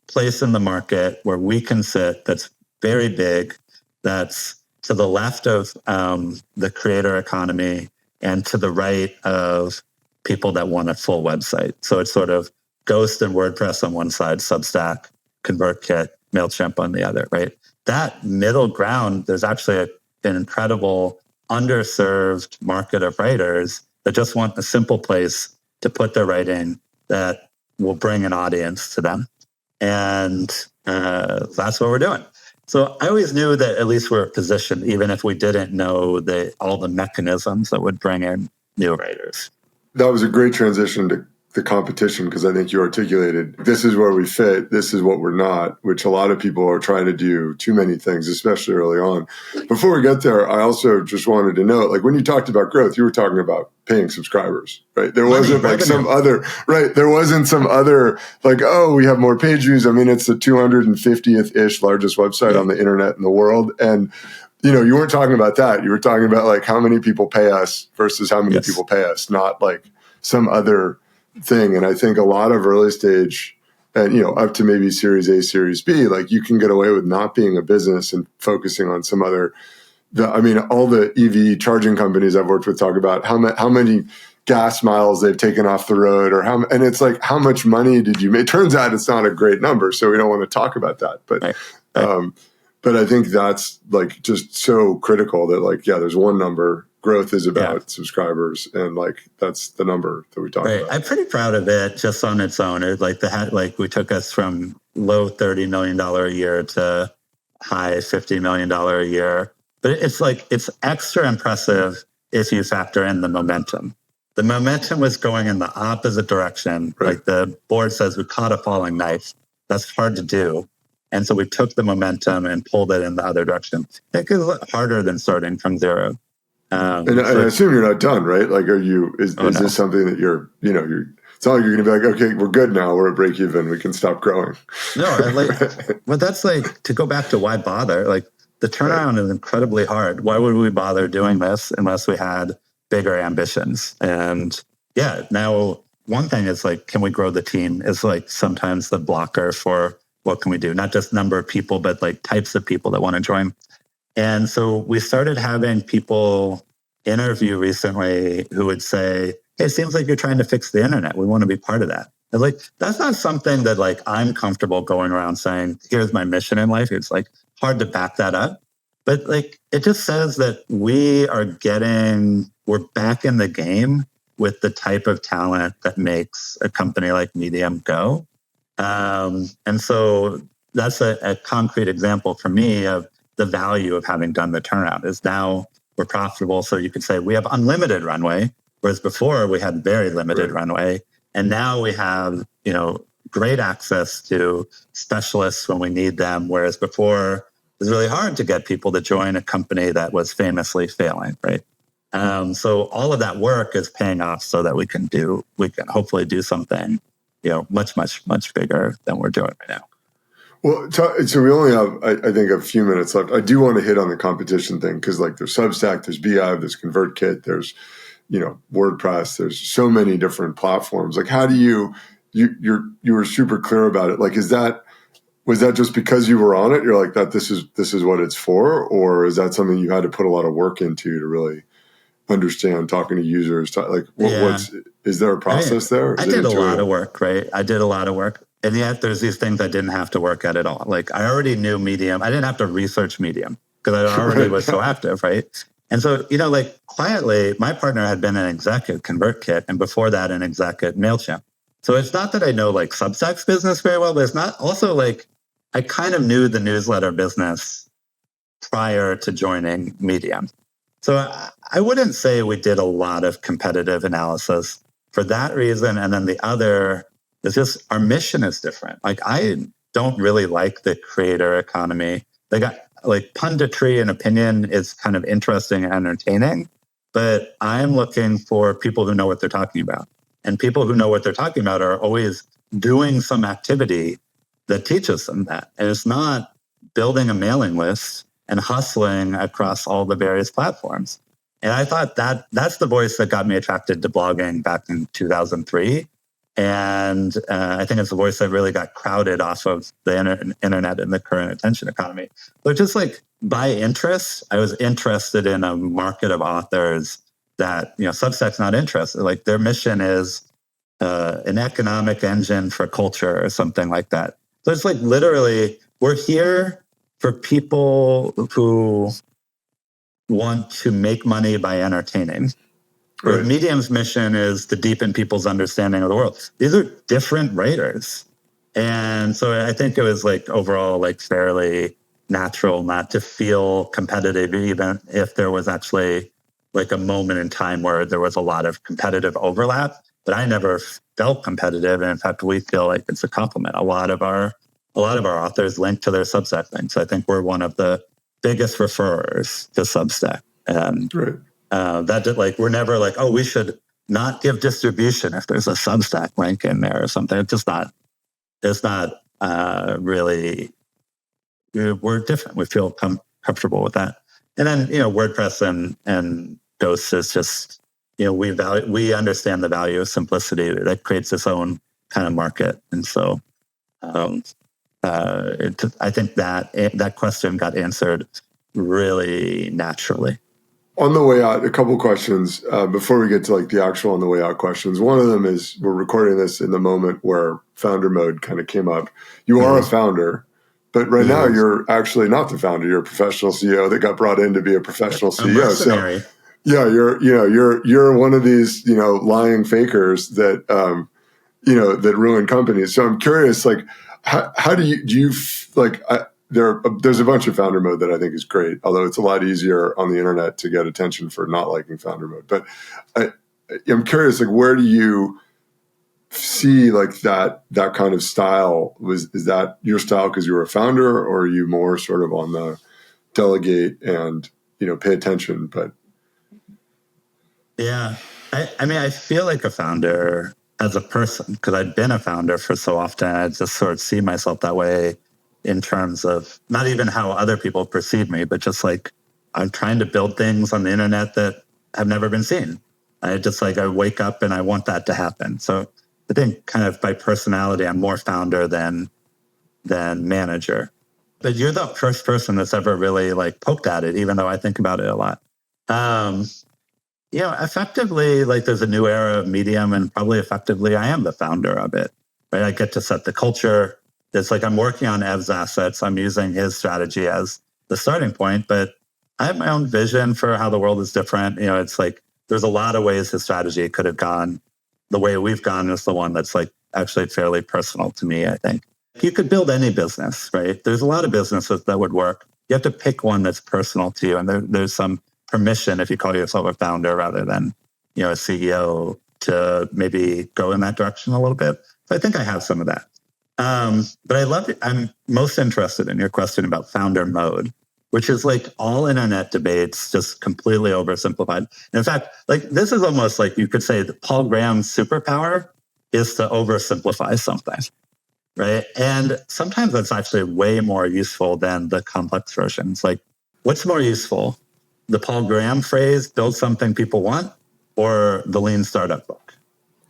place in the market where we can sit that's very big, that's to the left of the creator economy and to the right of people that want a full website. So it's sort of Ghost and WordPress on one side, Substack, ConvertKit, MailChimp on the other, right? That middle ground, there's actually an incredible underserved market of writers that just want a simple place to put their writing that will bring an audience to them. And that's what we're doing. So I always knew that at least we're positioned, even if we didn't know all the mechanisms that would bring in new writers. That was a great transition to the competition, because I think you articulated this is where we fit, this is what we're not, which a lot of people are trying to do too many things, especially early on. Before we get there, I also just wanted to note, like, when you talked about growth, you were talking about paying subscribers, right? There wasn't like some other, right? There wasn't some other like, oh, we have more page views. I mean, it's the 250th-ish largest website on the internet in the world. And you weren't talking about that. You were talking about like how many people pay us versus how many people pay us, not like some other thing. And I think a lot of early stage and, up to maybe Series A, Series B, like you can get away with not being a business and focusing on some other, all the EV charging companies I've worked with talk about how many gas miles they've taken off the road and it's like, how much money did you make? Turns out it's not a great number. So we don't want to talk about that, but, but I think that's like just so critical that like, there's one number. Growth is about subscribers, and like that's the number that we talk about. I'm pretty proud of it just on its own. We took us from low $30 million a year to high $50 million a year. But it's extra impressive if you factor in the momentum. The momentum was going in the opposite direction. Right. Like the board says, we caught a falling knife. That's hard to do. And so we took the momentum and pulled it in the other direction. I think it's harder than starting from zero. And I assume you're not done, right? Like, is this something that it's not like you're going to be like, okay, we're good now. We're at break even. We can stop growing. No, but that's like, to go back to why bother, like the turnaround is incredibly hard. Why would we bother doing this unless we had bigger ambitions? And now one thing is like, can we grow the team is like sometimes the blocker for what can we do? Not just number of people, but like types of people that want to join. And so we started having people interview recently who would say, hey, it seems like you're trying to fix the internet. We want to be part of that. And like, that's not something that like I'm comfortable going around saying, here's my mission in life. It's like hard to back that up. But like, it just says that we're back in the game with the type of talent that makes a company like Medium go. And so that's a concrete example for me of the value of having done the turnaround is now we're profitable. So you could say we have unlimited runway, whereas before we had very limited runway. And now we have, great access to specialists when we need them. Whereas before it was really hard to get people to join a company that was famously failing, right? So all of that work is paying off so that we can hopefully do something, much, much, much bigger than we're doing right now. Well, so we only have, I think, a few minutes left. I do want to hit on the competition thing because, like, there's Substack, there's Beehive, there's ConvertKit, there's, WordPress. There's so many different platforms. Like, how do you were super clear about it. Like, was that just because you were on it? You're like, this is what it's for, or is that something you had to put a lot of work into to really understand talking to users? Is there a process there? I did a lot of work, right? I did a lot of work. And yet there's these things I didn't have to work at all. Like I already knew Medium. I didn't have to research Medium because I already was so active, right? And so, like quietly, my partner had been an exec at ConvertKit and before that an exec at MailChimp. So it's not that I know like Substack's business very well, but it's not also like I kind of knew the newsletter business prior to joining Medium. So I wouldn't say we did a lot of competitive analysis for that reason. And then the other is just our mission is different. Like I don't really like the creator economy. They got like punditry and opinion is kind of interesting and entertaining, but I'm looking for people who know what they're talking about. And people who know what they're talking about are always doing some activity that teaches them that. And it's not building a mailing list and hustling across all the various platforms. And I thought that's the voice that got me attracted to blogging back in 2003. And I think it's the voice that really got crowded off of the internet in the current attention economy. But just like by interest, I was interested in a market of authors that, Substack's not interested. Like their mission is an economic engine for culture or something like that. So it's like literally we're here for people who want to make money by entertaining. Right. Medium's mission is to deepen people's understanding of the world. These are different writers. And so I think it was like overall like fairly natural not to feel competitive, even if there was actually like a moment in time where there was a lot of competitive overlap. But I never felt competitive. And in fact, we feel like it's a compliment. A lot of our authors link to their Substack links. I think we're one of the biggest referrers to Substack. Right. We're never like, oh, we should not give distribution if there's a Substack link in there or something. It's not really, we're different. We feel comfortable with that. And then, WordPress and Ghosts is just, we understand the value of simplicity that creates its own kind of market. And so I think that question got answered really naturally. On the way out, a couple questions before we get to like the actual on the way out questions. One of them is we're recording this in the moment where founder mode kind of came up. You are a founder, but right now you're actually not the founder. You're a professional CEO that got brought in to be a professional CEO. Mercenary. So yeah, you're one of these lying fakers that that ruin companies. So I'm curious, like how do you like? There's a bunch of founder mode that I think is great, although it's a lot easier on the internet to get attention for not liking founder mode. But I'm curious, like, where do you see like that kind of style? Is that your style because you were a founder, or are you more sort of on the delegate and pay attention? But yeah, I feel like a founder as a person because I'd been a founder for so often. I just sort of see myself that way. In terms of not even how other people perceive me, but just like I'm trying to build things on the internet that have never been seen. I wake up and I want that to happen. So I think kind of by personality, I'm more founder than manager. but you're the first person that's ever really like poked at it, even though I think about it a lot. Effectively, like there's a new era of Medium, and probably effectively I am the founder of it, right? I get to set the culture. It's like I'm working on Ev's assets. I'm using his strategy as the starting point, but I have my own vision for how the world is different. It's like there's a lot of ways his strategy could have gone. The way we've gone is the one that's like actually fairly personal to me, I think. You could build any business, right? There's a lot of businesses that would work. You have to pick one that's personal to you, and there's some permission if you call yourself a founder rather than a CEO to maybe go in that direction a little bit. So I think I have some of that. But I love it. I'm most interested in your question about founder mode, which is like all internet debates just completely oversimplified. And in fact, like this is almost like you could say that Paul Graham's superpower is to oversimplify something, right? And sometimes that's actually way more useful than the complex versions. Like what's more useful? The Paul Graham phrase, build something people want, or the lean startup book,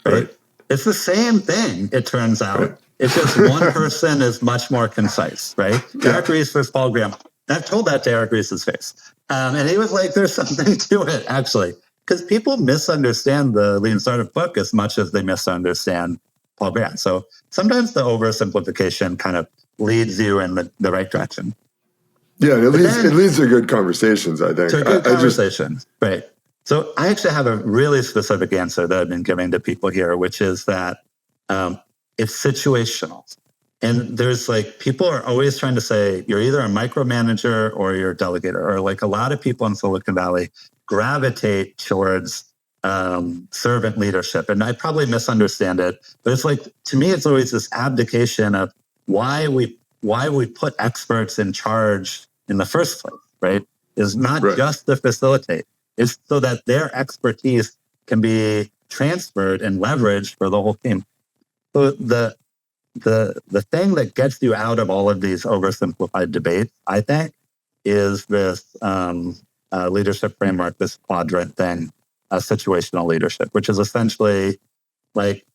right? It's the same thing, it turns out. Right. It's just one person is much more concise, right? Yeah. Eric Ries versus Paul Graham. And I've told that to Eric Ries's face. And he was like, there's something to it, actually. Because people misunderstand the lean startup book as much as they misunderstand Paul Graham. So sometimes the oversimplification kind of leads you in the right direction. Yeah, it leads to good conversations, I think. To good conversations, right. So I actually have a really specific answer that I've been giving to people here, which is that it's situational. And there's like, people are always trying to say, you're either a micromanager or you're a delegator, or like a lot of people in Silicon Valley gravitate towards servant leadership. And I probably misunderstand it, but it's like, to me, it's always this abdication of why we put experts in charge in the first place, right? Is not just to facilitate. It's so that their expertise can be transferred and leveraged for the whole team. So the thing that gets you out of all of these oversimplified debates, I think, is this leadership framework, this quadrant thing, situational leadership, which is essentially like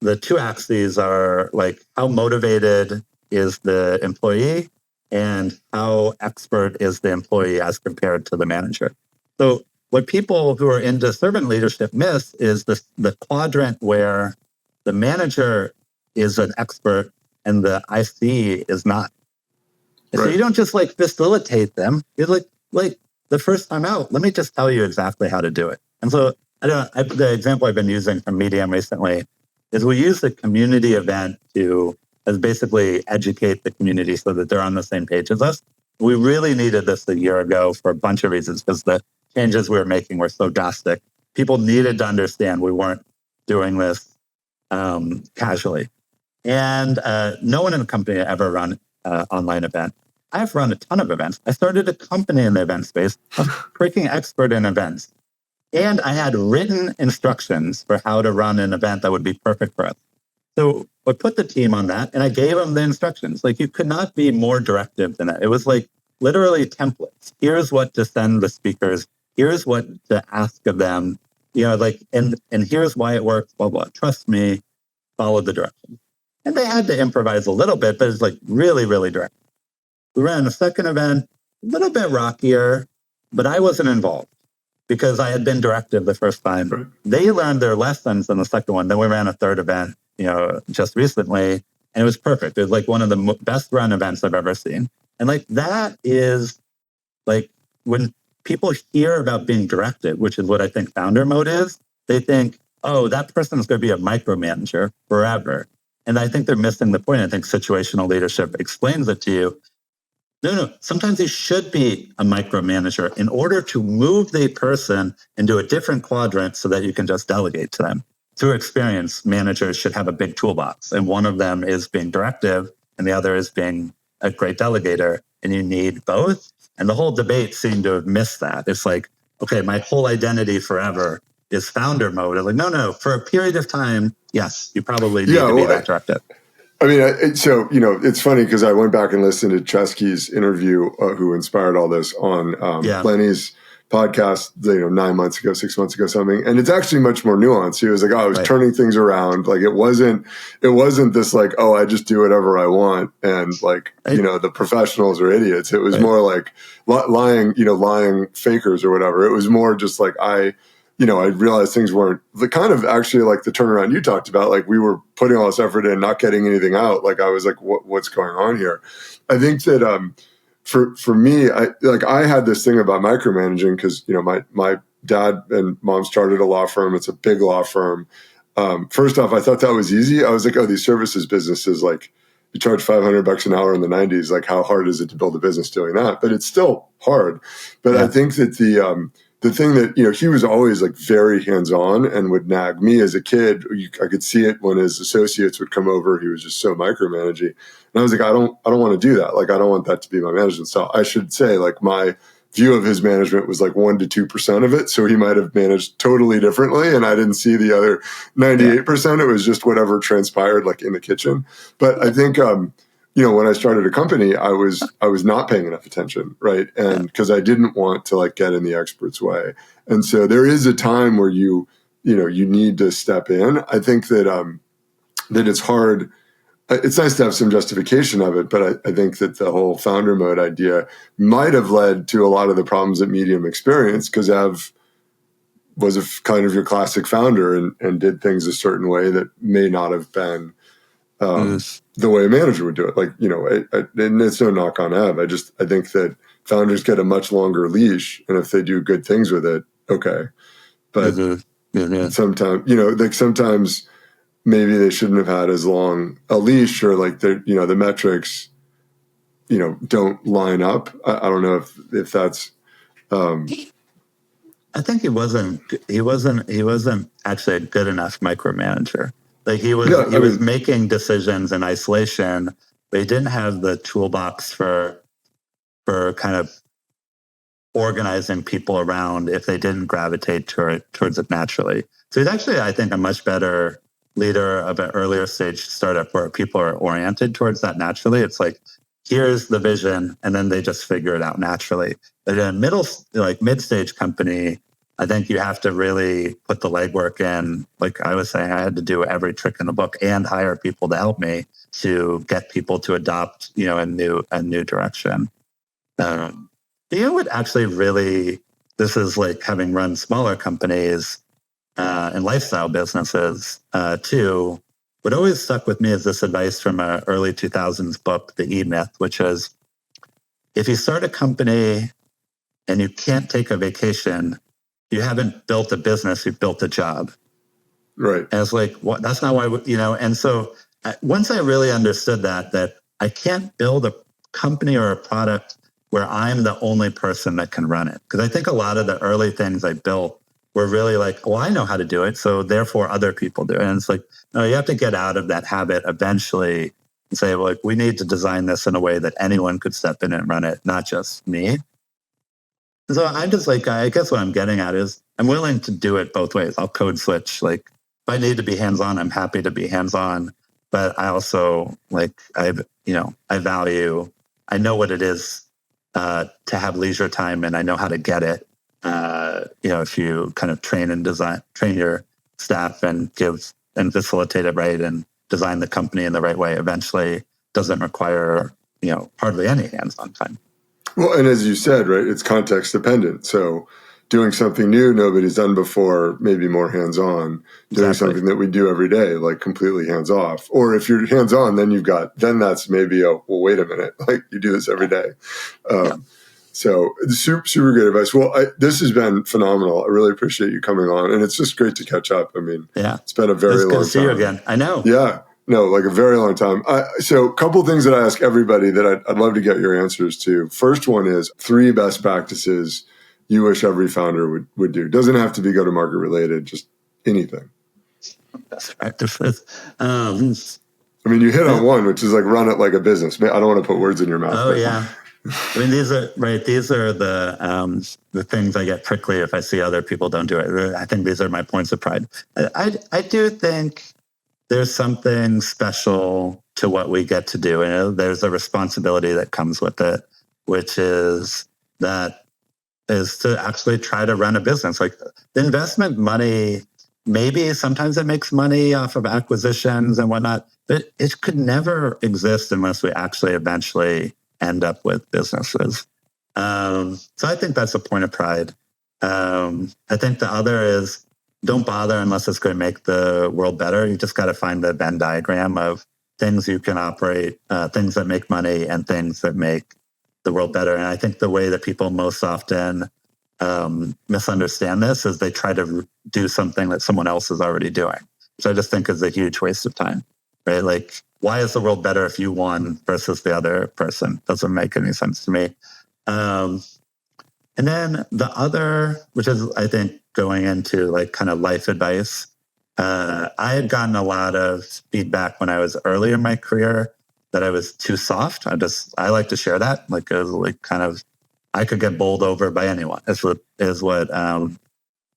the two axes are like how motivated is the employee and how expert is the employee as compared to the manager. So what people who are into servant leadership miss is the quadrant where the manager is an expert and the IC is not. Right. So you don't just like facilitate them. You're like the first time out, let me just tell you exactly how to do it. And so the example I've been using from Medium recently is we use the community event as basically educate the community so that they're on the same page as us. We really needed this a year ago for a bunch of reasons because the changes we were making were so drastic. People needed to understand we weren't doing this casually. And no one in the company had ever run an online event. I've run a ton of events. I started a company in the event space. I'm a freaking expert in events. And I had written instructions for how to run an event that would be perfect for us. So I put the team on that and I gave them the instructions. Like you could not be more directive than that. It was like literally templates. Here's what to send the speakers. Here's what to ask of them. And here's why it works, blah, blah. Trust me, follow the directions. And they had to improvise a little bit, but it's like really, really direct. We ran a second event, a little bit rockier, but I wasn't involved because I had been directive the first time. Right. They learned their lessons in the second one. Then we ran a third event, just recently, and it was perfect. It was like one of the best run events I've ever seen. And like that is like when people hear about being directed, which is what I think founder mode is, they think, oh, that person's going to be a micromanager forever. And I think they're missing the point. I think situational leadership explains it to you. No. Sometimes you should be a micromanager in order to move the person into a different quadrant so that you can just delegate to them. Through experience, managers should have a big toolbox. And one of them is being directive and the other is being a great delegator. And you need both. And the whole debate seemed to have missed that. It's like, okay, my whole identity forever is founder mode. I'm like, no, for a period of time, yes, you probably need to be that directive. I mean, it's funny because I went back and listened to Chesky's interview, who inspired all this on Lenny's podcast, 9 months ago, 6 months ago, something. And it's actually much more nuanced. He was like, I was turning things around. Like it wasn't this like, oh, I just do whatever I want. And like, the professionals are idiots. It was more like lying fakers or whatever. It was more just like, I realized things weren't the kind of actually like the turnaround you talked about. Like we were putting all this effort in, not getting anything out. Like I was like, what's going on here? I think that, for me, I had this thing about micromanaging because, my dad and mom started a law firm. It's a big law firm. First off, I thought that was easy. I was like, oh, these services businesses, like you charge $500 an hour in the 90s. Like how hard is it to build a business doing that? But it's still hard. But I think that the thing that, he was always like very hands-on and would nag me as a kid. I could see it when his associates would come over. He was just so micromanaging. And I was like, I don't want to do that. Like, I don't want that to be my management style. I should say like my view of his management was like 1% to 2% of it. So he might've managed totally differently. And I didn't see the other 98%. It was just whatever transpired like in the kitchen. But I think, when I started a company, I was not paying enough attention, right? And because I didn't want to like get in the expert's way. And so there is a time where you need to step in. I think that it's hard. It's nice to have some justification of it, but I think that the whole founder mode idea might have led to a lot of the problems that Medium experienced because Ev was a kind of your classic founder and did things a certain way that may not have been the way a manager would do it. Like, and it's no knock on Ev. I think that founders get a much longer leash, and if they do good things with it, okay. But sometimes, sometimes maybe they shouldn't have had as long a leash, or like the metrics, don't line up. I don't know if that's. I think he wasn't actually a good enough micromanager. Like he was making decisions in isolation, but he didn't have the toolbox for kind of organizing people around if they didn't gravitate towards it naturally. So he's actually, I think, a much better leader of an earlier stage startup where people are oriented towards that naturally. It's like, here's the vision, and then they just figure it out naturally. But in a mid-stage company, I think you have to really put the legwork in. Like I was saying, I had to do every trick in the book and hire people to help me to get people to adopt, a new direction. Would actually really, this is like having run smaller companies and lifestyle businesses too. What always stuck with me is this advice from an early 2000s book, The E-Myth, which is, if you start a company and you can't take a vacation, you haven't built a business, you've built a job. Right. And it's like, what? That's not why, and so once I really understood that I can't build a company or a product where I'm the only person that can run it. Because I think a lot of the early things I built were really like, well, I know how to do it, so therefore other people do it. And it's like, no, you have to get out of that habit eventually and say, well, we need to design this in a way that anyone could step in and run it, not just me. So I'm just like, I guess what I'm getting at is I'm willing to do it both ways. I'll code switch. Like if I need to be hands-on, I'm happy to be hands-on. But I also I value, I know what it is to have leisure time, and I know how to get it. If you kind of train your staff and give and facilitate it right and design the company in the right way, eventually doesn't require, hardly any hands-on time. Well, and as you said, right, it's context dependent. So doing something new nobody's done before, maybe more hands-on. Doing something that we do every day, like completely hands-off. Or if you're hands-on, then that's maybe well, wait a minute, like you do this every day. So super, super great advice. Well, this has been phenomenal. I really appreciate you coming on, and it's just great to catch up. I mean, it's been a very long time. It's good to see you again. I know. Yeah. No, like a very long time. So a couple of things that I ask everybody that I'd love to get your answers to. First one is 3 best practices you wish every founder would do. Doesn't have to be go-to-market related, just anything. Best practices. I mean, you hit on one, which is like run it like a business. I don't want to put words in your mouth. Oh, yeah. I mean, these are the things I get prickly if I see other people don't do it. I think these are my points of pride. I do think there's something special to what we get to do. And there's a responsibility that comes with it, which is that is to actually try to run a business. Like the investment money, maybe sometimes it makes money off of acquisitions and whatnot, but it could never exist unless we actually eventually end up with businesses. So I think that's a point of pride. I think the other is don't bother unless it's going to make the world better. You just got to find the Venn diagram of things you can operate, things that make money and things that make the world better. And I think the way that people most often misunderstand this is they try to do something that someone else is already doing, which I just think is a huge waste of time, right? Like, why is the world better if you won versus the other person? Doesn't make any sense to me. And then the other, which is, I think, going into like kind of life advice. I had gotten a lot of feedback when I was early in my career that I was too soft. I like to share that. Like it was like kind of, I could get bowled over by anyone. And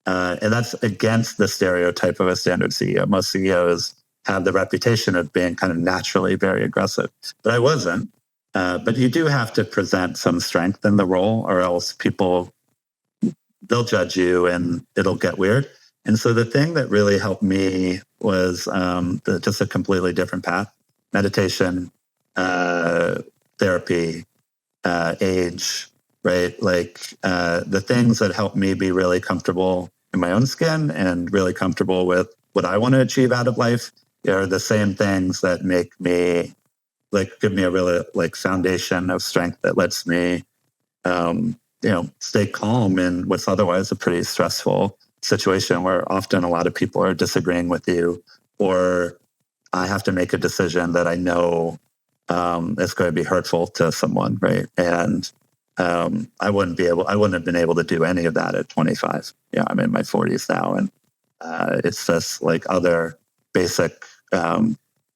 that's against the stereotype of a standard CEO. Most CEOs have the reputation of being kind of naturally very aggressive, but I wasn't. But you do have to present some strength in the role, or else they'll judge you and it'll get weird. And so the thing that really helped me was just a completely different path: meditation, therapy, age, right? Like the things that help me be really comfortable in my own skin and really comfortable with what I want to achieve out of life are the same things that make me give me a really foundation of strength that lets me, stay calm in what's otherwise a pretty stressful situation where often a lot of people are disagreeing with you, or I have to make a decision that I know is going to be hurtful to someone, right? And I wouldn't have been able to do any of that at 25. Yeah, I'm in my 40s now, and it's just like other basic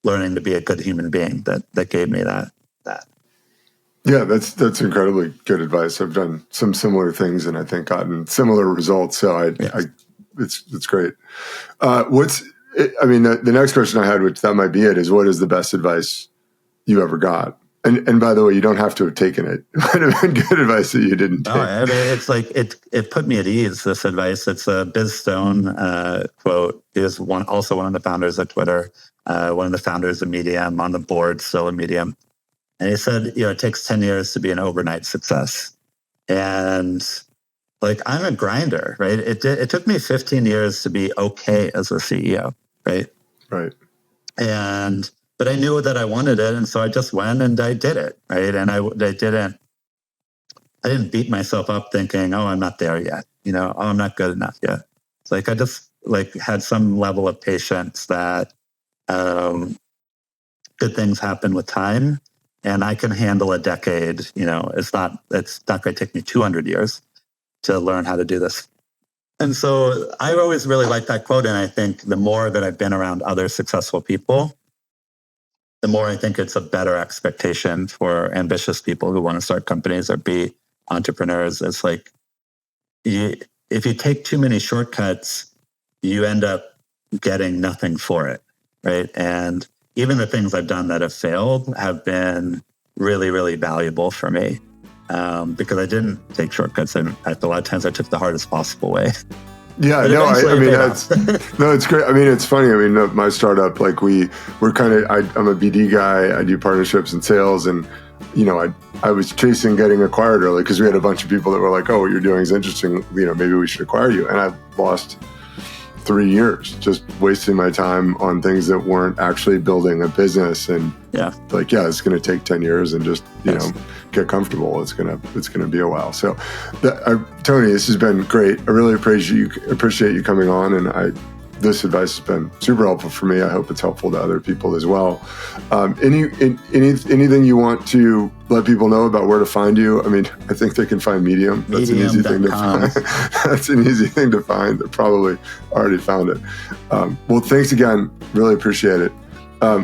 learning to be a good human being that gave me that. Yeah, that's incredibly good advice. I've done some similar things and I think gotten similar results. So it's great. The next question I had, which that might be it, is what is the best advice you ever got? And by the way, you don't have to have taken it. It might have been good advice that you didn't take. I mean, it's like it put me at ease, this advice. It's a Biz Stone quote. He is also one of the founders of Twitter, one of the founders of Medium, on the board still of Medium. And he said, it takes 10 years to be an overnight success. And I'm a grinder, right? It took me 15 years to be okay as a CEO, right? Right. But I knew that I wanted it, and so I just went and I did it, right? And I didn't beat myself up thinking, oh, I'm not there yet, oh, I'm not good enough yet. It's I just had some level of patience that good things happen with time, and I can handle a decade. It's not going to take me 200 years to learn how to do this. And so I always really liked that quote, and I think the more that I've been around other successful people, the more I think it's a better expectation for ambitious people who want to start companies or be entrepreneurs. It's if you take too many shortcuts, you end up getting nothing for it, right? And even the things I've done that have failed have been really, really valuable for me because I didn't take shortcuts. And a lot of times I took the hardest possible way. Yeah, it's great. I mean, it's funny. I mean, my startup, I'm a BD guy. I do partnerships and sales, and I was chasing getting acquired early because we had a bunch of people that were like, "Oh, what you're doing is interesting. Maybe we should acquire you." And I lost 3 years just wasting my time on things that weren't actually building a business. And it's going to take 10 years and just get comfortable. It's going to be a while. So, Tony, this has been great. I really appreciate you coming on, and this advice has been super helpful for me. I hope it's helpful to other people as well. Anything you want to let people know about where to find you? I mean, I think they can find Medium. That's an easy thing to find. That's an easy thing to find. They probably already found it. Well, thanks again. Really appreciate it.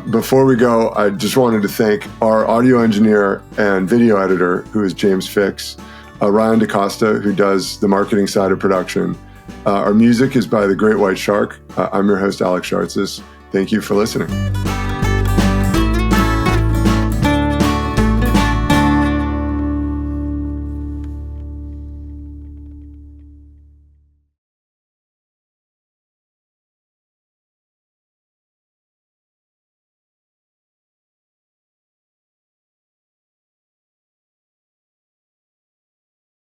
Before we go, I just wanted to thank our audio engineer and video editor, who is James Fixx, Ryan DaCosta, who does the marketing side of production. Our music is by The Great White Shark. I'm your host, Alex Shartzis. Thank you for listening.